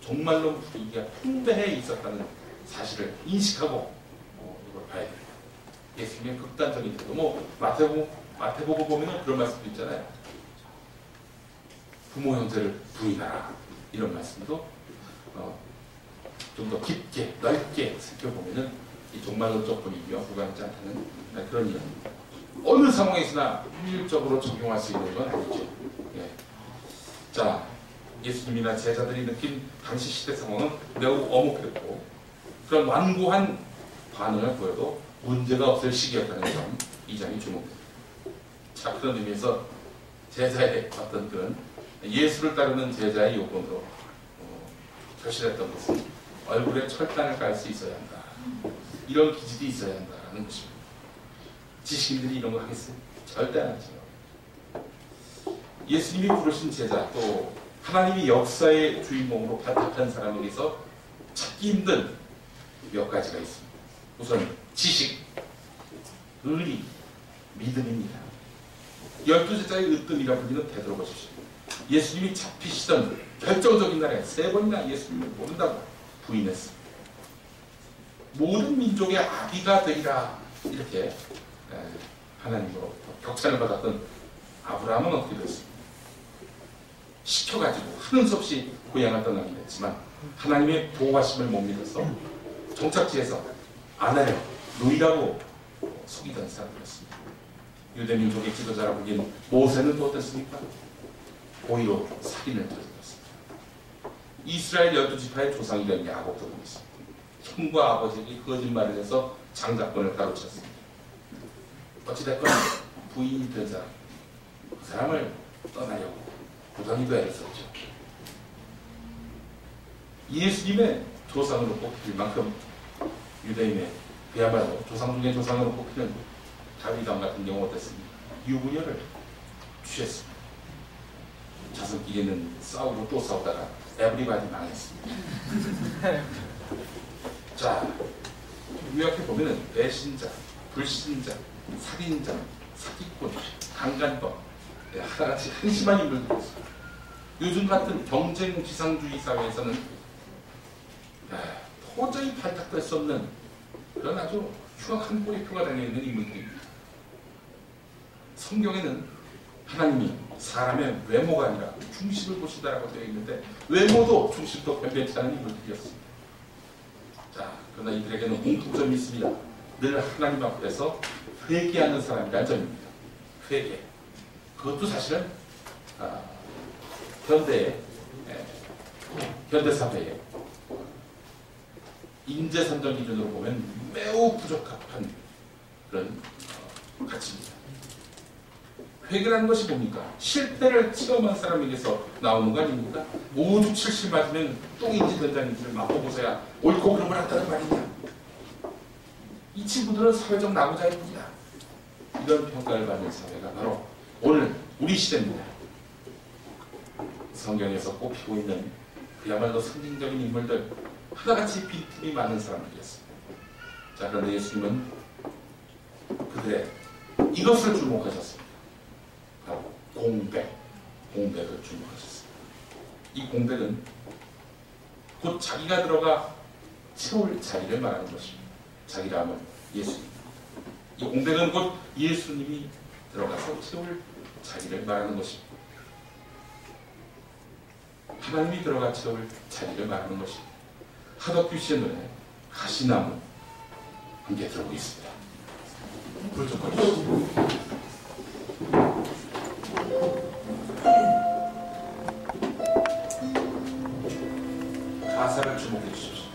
정말로 분위기가 풍대해 있었다는 사실을 인식하고 이걸 봐야 됩니다. 예수님의 극단적인 태도, 뭐 마태복음 보면 그런 말씀도 있잖아요. 부모 형제를 부인하라, 이런 말씀도 좀 더 깊게 넓게 살펴보면은 이 종말론적 분위기와 무관하지 않다는 그런 이야기입니다. 어느 상황에서나 일률적으로 적용할 수 있는 건 아니죠. 예. 자, 예수님이나 제자들이 느낀 당시 시대 상황은 매우 엄혹했고 그런 완고한 반응을 보여도 문제가 없을 시기였다는 점, 이 점이 주목됩니다. 자, 그런 의미에서 제자의 어떤 그런 예수를 따르는 제자의 요건으로 결실했던 것은 얼굴에 철단을 깔 수 있어야 한다. 이런 기질이 있어야 한다는 것입니다. 지식인들이 이런 거 하겠어요? 절대 안 하죠. 예수님이 부르신 제자, 또 하나님이 역사의 주인공으로 발탁한 사람에게서 찾기 힘든 몇 가지가 있습니다. 우선 지식, 의리, 믿음입니다. 12제자의 으뜸이라 불리는 베드로 보십시오. 예수님이 잡히시던 결정적인 날에 3번이나 예수님을 모른다고 부인했습니다. 모든 민족의 아비가 되리라, 이렇게 하나님으로부터 격찬을 받았던 아브라함은 어떻게 됐습니까? 시켜가지고 하는 수 없이 고향을 떠나긴 했지만 하나님의 보호하심을 못 믿어서 종착지에서 아내를 노이라고 속이던 사람이었습니다. 유대민족의 지도자라고 불린 모세는 또 어땠습니까? 고의로 살인을 저질렀습니다. 이스라엘 12지파의 조상이 된 야곱도 보겠습니다. 형과 아버지에게 거짓말을 해서 장자권을 가로챘습니다. 어찌됐건 부인이 된 사람, 그 사람을 떠나려고 부정이도 애를 썼죠. 예수님의 조상으로 꼽힐 만큼 유대인의 그야말로 조상 중의 조상으로 꼽히는 다윗왕 같은 경우 어땠습니까? 유부녀를 취했습니다. 자손끼리는 싸우고 또 싸우다가 에브리바디 망했습니다. 자, 요약해 보면은 배신자, 불신자, 살인자, 사기꾼, 강간법, 하나같이 한심한 인물들이 있습니다. 요즘 같은 경쟁 지상주의 사회에서는 도저히 발탁될 수 없는 그런 아주 흉악한 꼬리표가 달려있는 인물들입니다. 성경에는 하나님이 사람의 외모가 아니라 중심을 보신다라고 되어 있는데 외모도 중심도 변변치 않은 인물들이었습니다. 자, 그러나 이들에게는 공통점이 있습니다. 늘 하나님 앞에서 회개하는 사람이라는 점입니다. 회개. 그것도 사실은 현대사회의 인재선정 기준으로 보면 매우 부적합한 그런 가치입니다. 회개라는 것이 뭡니까? 실패를 체험한 사람에게서 나오는 거 아닙니까? 모두 70 맞으면 똥인지 된장인지를 맛보고서야 옳고 그름을 한다는 말이냐. 이 친구들은 사회적 나부자입니다. 이런 평가를 받는 사회가 바로 오늘 우리 시대입니다. 성경에서 꼽히고 있는 그야말로 상징적인 인물들, 하나같이 빈틈이 많은 사람들이었습니다. 자, 그런데 예수님은 그들의 이것을 주목하셨습니다. 바로 공백을 주목하셨습니다. 이 공백은 곧 자기가 들어가 채울 자리를 말하는 것입니다. 자기라 하면 예수님. 이 공백은 곧 예수님이 들어가서 채울 자리를 말하는 것입니다. 하나님이 들어가 채울 자리를 말하는 것입니다. 하덕규 씨의 노래 가시나무 함께 들어보겠습니다. 불 좀 꺼주시죠. 가사를 주목해 주십시오.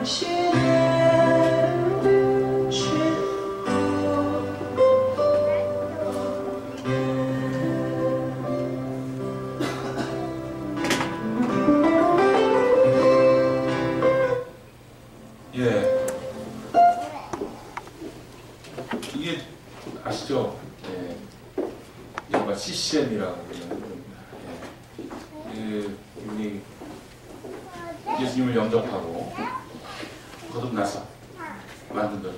예, 이게 아시죠? 예, 이른바 CCM이라고 부르는 겁니다. 예, 이분이 예수님을 영접하고 거듭나서 만든 노래.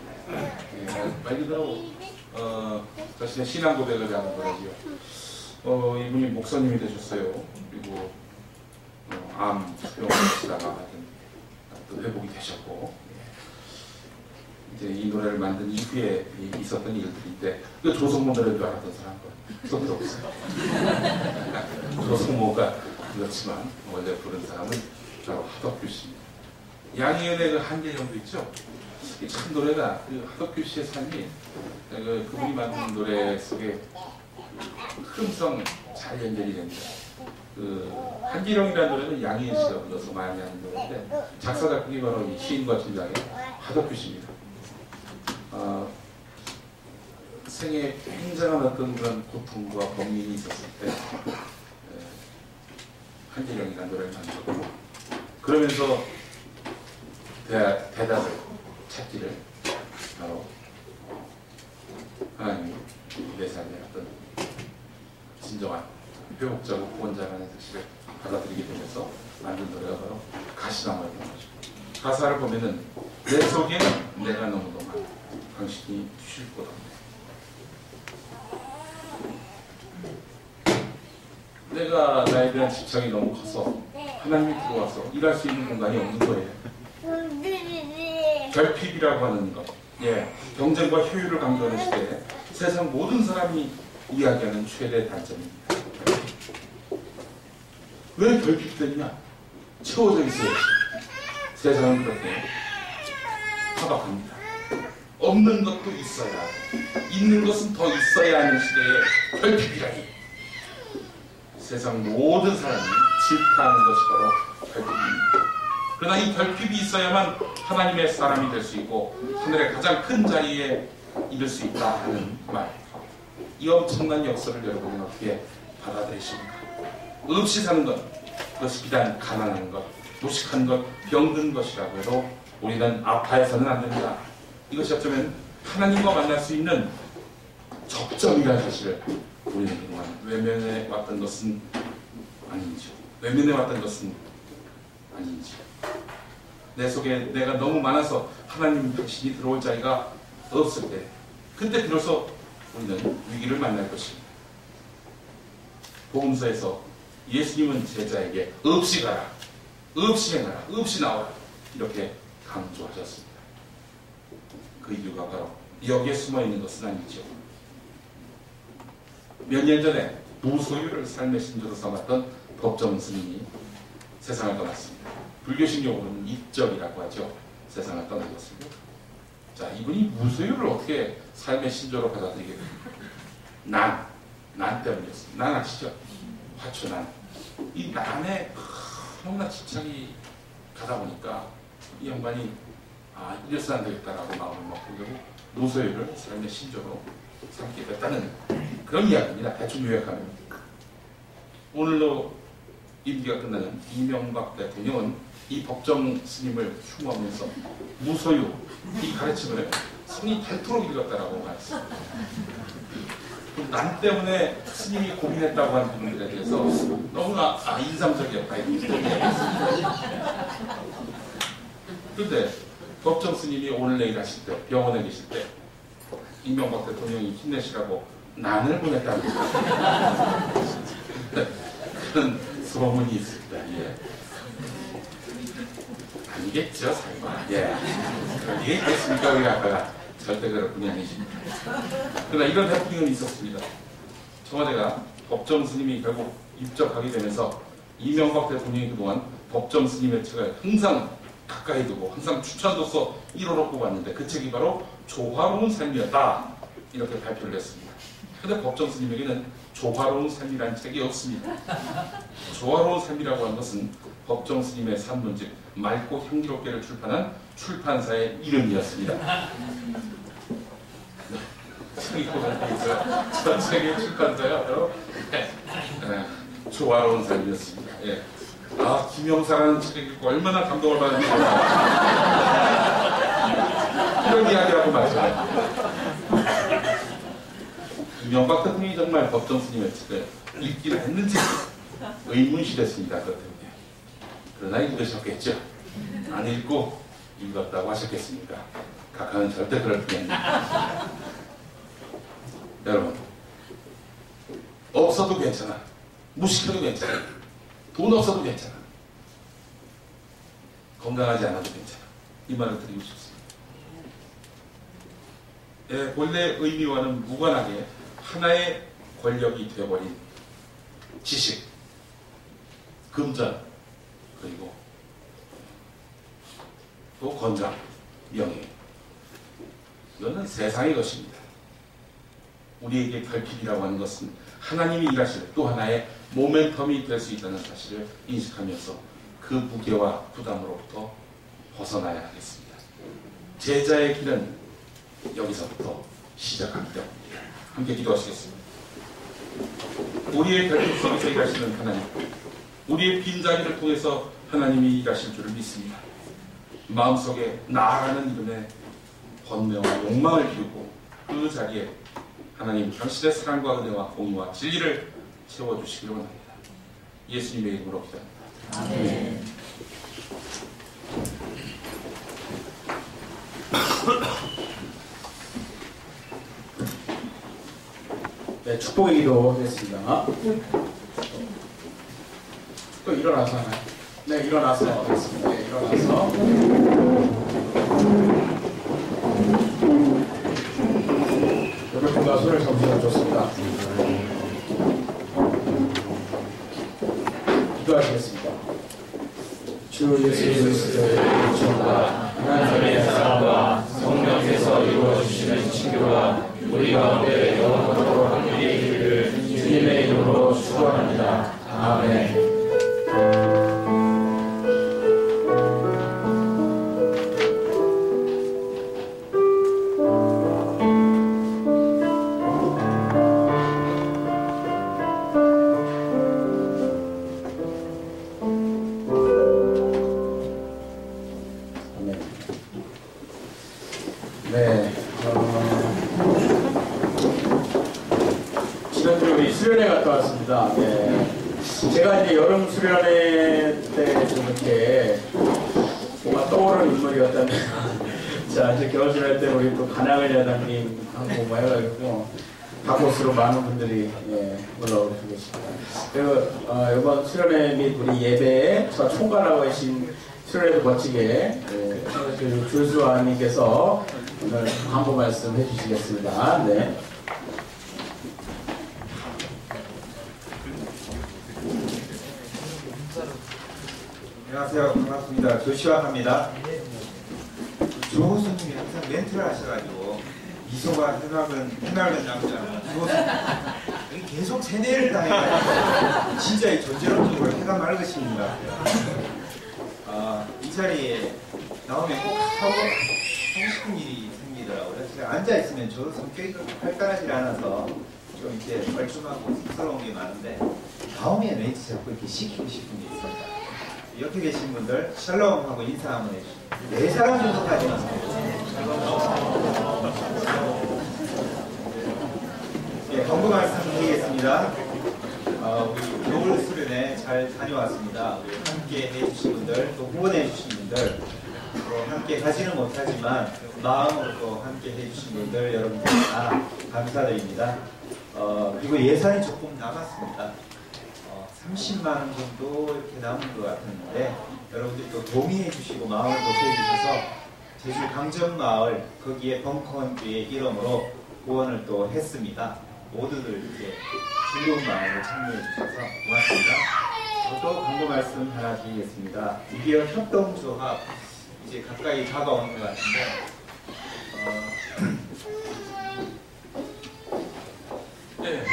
예, 말 그대로 자신의 신앙 고백을 하는 노래지요. 이분이 목사님이 되셨어요. 그리고 암 수용을 하시다가 하여튼 또 회복이 되셨고, 이제 이 노래를 만든 이후에 있었던 일들인데, 그 조성모 노래인 줄 알았던 사람은 손도 없어요. 조성모가 그렇지만 원래 부른 사람은 바로 하덕규 씨입니다. 양희은의 그 한계령도 있죠. 이 참 노래가 그 하덕규 씨의 삶이 그분이 만든 노래 속에 흐름성 잘 연결이 됩니다. 그 한기령이라는 노래는 양희은 씨가 불러서 많이 하는 노래인데, 작사 작곡이 바로 이 시인과 팀장의 하덕규 씨입니다. 생에 굉장한 어떤 그런 고통과 고민이 있었을 때 한기령이라는 노래를 만들었고, 그러면서 대답을 찾기를 바로 하나님이 내 삶의 어떤 진정한 회복자고 구원자라는 뜻을 받아들이게 되면서 만든 노래가 바로 가시나무였던 거죠. 가사를 보면은 내 속에 내가 너무도 많아 당신이 쉴 곳 없네. 내가 나에 대한 집착이 너무 커서 하나님이 들어와서 일할 수 있는 공간이 없는 거예요. 결핍이라고 하는 것, 예, 경쟁과 효율을 강조하는 시대에 세상 모든 사람이 이야기하는 최대 단점입니다. 왜 결핍되냐? 채워져 있어야지. 세상은 그렇게 타박합니다. 없는 것도 있어야, 있는 것은 더 있어야 하는 시대에 결핍이라니. 세상 모든 사람이 질타하는 것이 바로 결핍입니다. 그러나 이 결핍이 있어야만 하나님의 사람이 될 수 있고 하늘의 가장 큰 자리에 이를 수 있다 하는 말. 이 엄청난 역사를 여러분은 어떻게 받아들이십니까? 없이 사는 것, 그것이 비단 가난한 것, 무식한 것, 병든 것이라고 해도 우리는 아파해서는 안 됩니다. 이것이 어쩌면 하나님과 만날 수 있는 접점이라는 사실을 우리는 그동안 외면해 왔던 것은 아닌지요. 외면해 왔던 것은 아닌지요. 내 속에 내가 너무 많아서 하나님 당신이 들어올 자리가 없을 때, 그때 비로소 우리는 위기를 만날 것입니다. 복음서에서 예수님은 제자에게 없이 가라, 없이 행하라, 없이 나와라 이렇게 강조하셨습니다. 그 이유가 바로 여기에 숨어있는 것은 아니죠. 몇 년 전에 무소유를 삶의 신조로 삼았던 법정 스님이 세상을 떠났습니다. 불교식 용어로는 입적이라고 하죠. 세상을 떠나셨습니다. 자, 이분이 무소유를 어떻게 삶의 신조로 받아들이게 됩니까? 난 때문이었습니다. 난 아시죠? 화초난. 이 난에 너무나 집착이 가다 보니까 이 양반이 이래서 안 되겠다라고 마음을 먹고 결국 무소유를 삶의 신조로 삼게 됐다는 그런 이야기입니다. 대충 요약하면. 오늘로 임기가 끝나는 이명박 대통령은 이 법정 스님을 흉보하면서 무소유 이 가르침을 성이 닳도록 읽었다라고 말했습니다. 난 때문에 스님이 고민했다고 하는 부분들에 대해서 너무나 인상적이었다. 그런데 법정 스님이 오늘 내일 하실 때, 병원에 계실 때 이명박 대통령이 힘내시라고 난을 보냈다는 거죠. 그런 소문이 있습니다. 예. 아니겠죠, 설마. 예. 이게 있겠습니까, 우리 아빠가. 절대 그럴 분이 아니십니다. 그러나 이런 해프닝은 있었습니다. 청와대가 법정 스님이 결국 입적하게 되면서 이명박 대통령이 그동안 법정 스님의 책을 항상 가까이 두고 항상 추천도서 1호로 꼽았는데 그 책이 바로 조화로운 삶이었다. 이렇게 발표를 했습니다. 그런데 법정 스님에게는 조화로운 삶이란 책이 없습니다. 조화로운 삶이라고 하는 것은 법정 스님의 산문집 맑고 향기롭게를 출판한 출판사의 이름이었습니다. 저 책의 출판사가 바로 조화로운 삶이었습니다. 예. 아, 김영사라는 책을 읽고 얼마나 감동을 받았는지 이런 이야기라고 말이죠. 이명박 대통령이 정말 법정 스님의 책을 읽기를 했는지 의문시됐습니다. 그 때문에. 그러나 읽으셨겠죠. 안 읽고 읽었다고 하셨겠습니까? 각하는 절대 그럴 뿐이 아닙니다. 여러분, 없어도 괜찮아. 무식해도 괜찮아. 돈 없어도 괜찮아. 건강하지 않아도 괜찮아. 이 말을 드리고 싶습니다. 예, 본래 의미와는 무관하게 하나의 권력이 되어버린 지식, 금전, 그리고 또 건강, 명예. 이거는 세상의 것입니다. 우리에게 결핍이라고 하는 것은 하나님이 일하실 또 하나의 모멘텀이 될 수 있다는 사실을 인식하면서 그 무게와 부담으로부터 벗어나야 하겠습니다. 제자의 길은 여기서부터 시작합니다. 함께 기도하시겠습니다. 우리의 결핍 속에서 일하시는 하나님, 우리의 빈자리를 통해서 하나님이 일하실 줄을 믿습니다. 마음속에 나아가는 이름의 번뇌와 욕망을 키우고 그 자리에 하나님 당신의 사랑과 은혜와 공의와 진리를 채워주시기를 원합니다. 예수님의 이름으로 기도합니다. 아멘. 네, 축복의 기도 하겠습니다. 또 일어나서 하나요? 네, 일어나서 하겠습니다. 네, 일어나서. 여러 분과 손을 잡으시면 좋습니다. 기도하시겠습니다. 주 예수 그리스도의 은총과 하나님의 사랑과 성령께서 이루어주시는 친교가 우리 가운데 영원토록 함께 이르기를 주님의 이름으로 축원합니다. 아멘. 지난주에 우리 수련회 갔다 왔습니다. 네. 제가 이제 여름 수련회 때 좀 이렇게 뭔가 떠오르는 인물이었다면, 자, 이제 겨울 수련회 때 우리 또 간학을 야당님 한번 뭐 해가지고, 다곳으로 많은 분들이 올라오고 계십니다. 그리고 이번 수련회 및 우리 예배에 저 총괄하고 계신 수련회도 멋지게 그 줄수아님께서 오늘 한번 말씀 해주시겠습니다. 네. 안녕하세요. 반갑습니다. 조시아입니다. 조호수님이 항상 멘트를 하셔가지고 미소가 해맑은 남자 조호수님 계속 세뇌를 당해가지고 진짜 이 존재론적으로 해가 맑으십니다. 이 자리에 나오면 꼭 하고 싶은 일이 생기더라고요. 제가 앉아있으면 저도 성격이 활달하지 않아서 좀 이렇게 뻘쭘하고 쑥스러운 게 많은데 나오면 왠지 자꾸 이렇게 시키고 싶은 게 있습니다. 옆에 계신 분들 샬롬 하고 인사 한번 해주시죠. 4사람 정도까지만 예, 권고 말씀 드리겠습니다. 우리 겨울 수련회 잘 다녀왔습니다. 함께 해주신 분들, 또 후원해 주신 분들, 또 함께 가지는 못하지만 마음으로 또 함께 해주신 분들 여러분들 다 감사드립니다. 그리고 예산이 조금 남았습니다. 30만 원 정도 이렇게 남은 것 같았는데 여러분들이 또 동의해 주시고 마음을 보태해 주셔서 제주 강전마을 거기에 벙커원주의 이름으로 후원을 또 했습니다. 모두들 이렇게 즐거운 마음으로 참여해 주셔서 고맙습니다. 저도 광고 말씀 하나 드리겠습니다. 미디어 협동조합 이제 가까이 다가오는 것 같은데 네.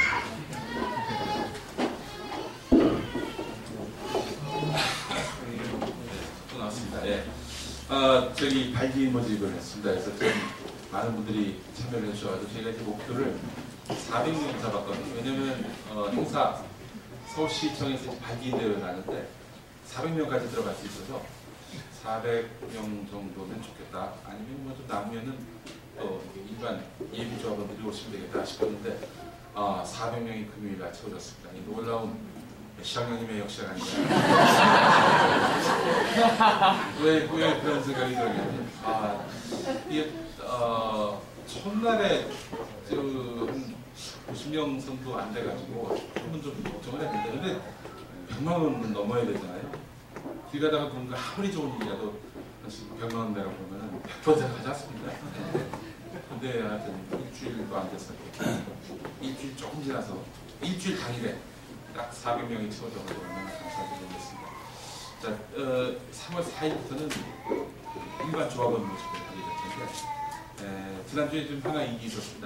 저기 발기 모집을 했습니다. 그래서 좀 많은 분들이 참여를 해주셔가지고 저희가 이제 목표를 400명 잡았거든요. 왜냐면 행사 서울시청에서 이제 발기 대회를 하는데 400명까지 들어갈 수 있어서 400명 정도면 좋겠다. 아니면 뭐 좀 남으면은 또 일반 예비 조합원들이 오시면 되겠다 싶었는데 400명이 금요일날 채워졌습니다. 이 놀라운 시장님의 역시가 아니라 왜 그런 생각이 들었냐면 이게 첫날에 한 90명 정도 안 돼가지고 한번 좀 걱정을 했는데 근데 100만 원은 넘어야 되잖아요. 길 가다가 뭔가 아무리 좋은 일이라도 100만 원 내라고 그러면 100% 가지 않습니까? 근데 하여튼 일주일도 안 돼서 일주일 조금 지나서 일주일 당일에 딱 400명이 채워져서 얼마나 감사드리겠습니다. 자, 3월 4일부터는 일반 조합원 모집을 하게 될 텐데 지난주에 좀 하나 일이 있었습니다.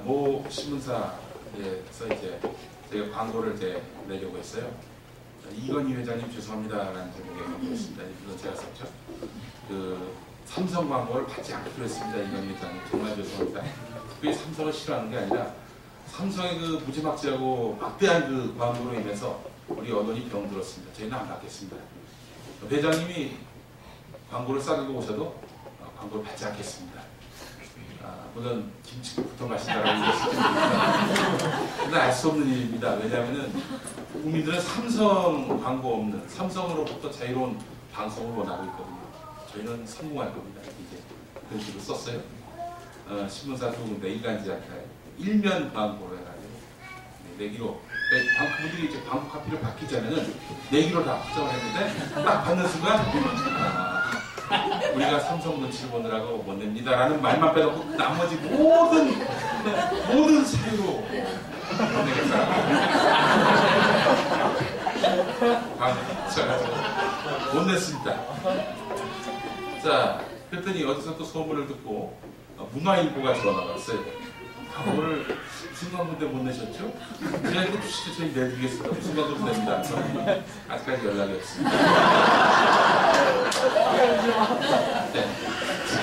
모 신문사에서 이제 제가 광고를 이제 내려고 했어요. 이건희 회장님 죄송합니다라는 제목의 광고였습니다. 이건 제가 썼죠. 삼성 광고를 받지 않기로 했습니다. 이건희 회장님 정말 죄송합니다. 그게 삼성을 싫어하는 게 아니라 삼성의 그 무지막지하고 막대한 그 광고로 인해서 우리 언론이 병들었습니다. 저희는 안 받겠습니다. 회장님이 광고를 싸들고 오셔도 광고를 받지 않겠습니다. 물론 김치국부터 마신다라고 얘기했습니다. 근데 알 수 없는 일입니다. 왜냐하면 국민들은 삼성 광고 없는 삼성으로부터 자유로운 방송을 원하고 있거든요. 저희는 성공할 겁니다. 이제 그런 식으로 썼어요. 신문사 두 군데 일간지 아카에 일면 광고를 해가지고 내기로 그분들이 이제 광고 카피를 받기 전에는 내기로 다 확정을 했는데 딱 받는 순간 우리가 삼성 눈치를 보느라고 못 냅니다라는 말만 빼놓고 나머지 모든 사유로 못 내겠다. 못 냈습니다. 자, 그랬더니 어디서 또 소문을 듣고 문화일보가 전화가 왔어요. 오늘 순간분대 못 내셨죠? 그냥 이거 주시죠. 저희 내드리겠습니다. 순간분대 냅니다. 아직까지 연락이 없습니다. 네. 자,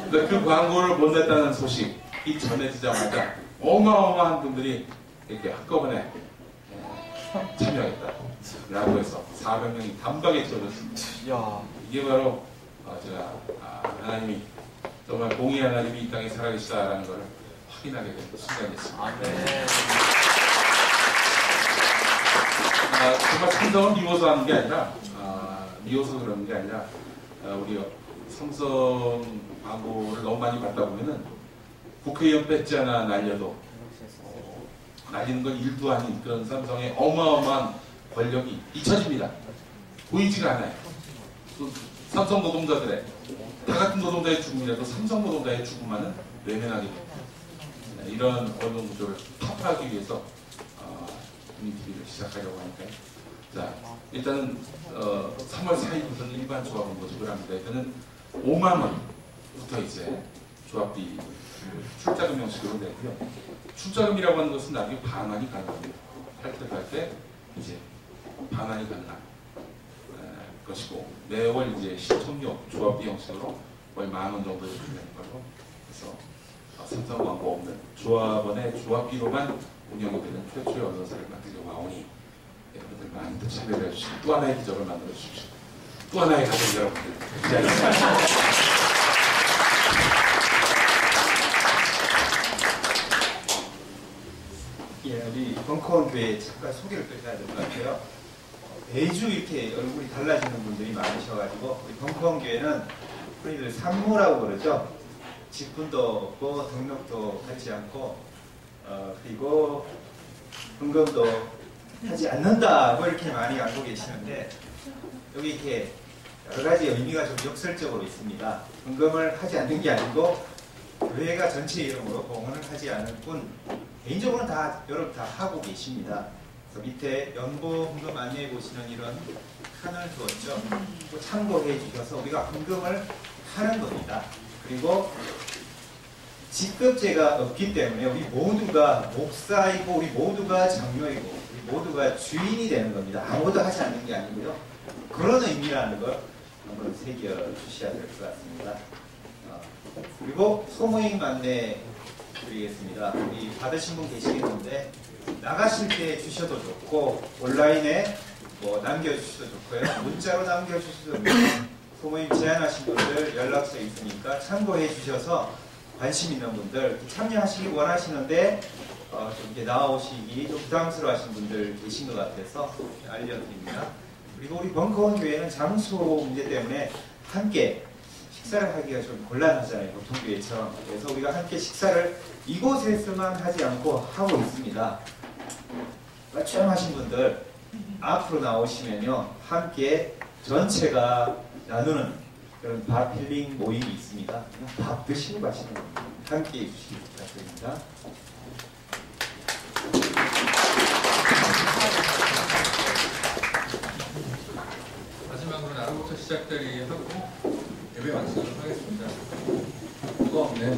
그 광고를 못 냈다는 소식이 전해지자마자 어마어마한 분들이 이렇게 한꺼번에 참여했다라고 해서 400명이 단박에 채워졌습니다. 이게 바로 제가 하나님이 정말 공의 하나님이 이 땅에 살아계시다라는 것을 확인하게 된 순간이었습니다. 정말 삼성을 미워서 하는 게 아니라 미워서 그러는 게 아니라 우리 삼성 광고를 너무 많이 받다 보면은 국회의원 뺏지 않아 날려도 날리는 건 일도 아닌 그런 삼성의 어마어마한 권력이 잊혀집니다. 보이지가 않아요. 삼성 노동자들의 다 같은 노동자의 죽음이라도 삼성 노동자의 죽음만은 외면하게 됩니다. 이런 언론 구조를 타파하기 위해서 국민TV를 시작하려고 하니까요. 자, 일단은 3월 4일부터는 일반 조합원 모집을 합니다. 일단은 5만 원부터 이제 조합비 출자금 형식으로 내고요. 출자금이라고 하는 것은 나중에 반환이 가능합니다. 할 때 이제 반환이 가능한 것이고 매월 이제 시청료 조합비 형식으로 월 10,000원 정도 내는 걸로 그래서 삼성 광고 없는 조합원의 조합비로만 운영이 되는 최초의 언론사를 만들려고 하오니 여러분들 많이들 참여를 해주시고 또 하나의 기적을 만들어 주십시오. 또 하나의 가족 여러분들 기다리겠습니다. 예, 우리 벙커원 교회 잠깐 소개를 또 해야 될 것 같아요. 매주 이렇게 얼굴이 달라지는 분들이 많으셔가지고 우리 벙커원 교회는 흔히들 산모라고 그러죠. 직분도 없고 등록도 하지 않고 그리고 헌금도 하지 않는다고 이렇게 많이 알고 계시는데 여기 이렇게 여러 가지 의미가 좀 역설적으로 있습니다. 헌금을 하지 않는 게 아니고 교회가 전체 이름으로 봉헌을 하지 않을 뿐 개인적으로는 다 여러분 다 하고 계십니다. 그래서 밑에 연보 헌금 안내해 보시는 이런 칸을 두었죠. 또 참고해 주셔서 우리가 헌금을 하는 겁니다. 그리고 직급제가 없기 때문에 우리 모두가 목사이고 우리 모두가 장로이고 우리 모두가 주인이 되는 겁니다. 아무도 하지 않는 게 아니고요. 그런 의미라는 걸 한번 새겨 주셔야 될 것 같습니다. 그리고 소모임 안내 드리겠습니다. 우리 받으신 분 계시겠는데 나가실 때 주셔도 좋고 온라인에 뭐 남겨주셔도 좋고요. 문자로 남겨주셔도 좋고 소모임 제안하신 분들 연락처 있으니까 참고해 주셔서 관심 있는 분들 참여하시기 원하시는데 좀 이렇게 나오시기 좀 부담스러워하시는 분들 계신 것 같아서 알려드립니다. 그리고 우리 벙커원 교회는 장소 문제 때문에 함께 식사를 하기가 좀 곤란하잖아요. 보통 교회처럼. 그래서 우리가 함께 식사를 이곳에서만 하지 않고 하고 있습니다. 뻘쭘하신 분들 앞으로 나오시면요. 함께 전체가 나누는 그런 밥 힐링 모임이 있습니다. 밥 드시고 가시는 겁니다. 함께 해주시기 부탁드립니다. 마지막으로 나로부터 시작되기 하고 예배 마치도록 하겠습니다. 누가 없네.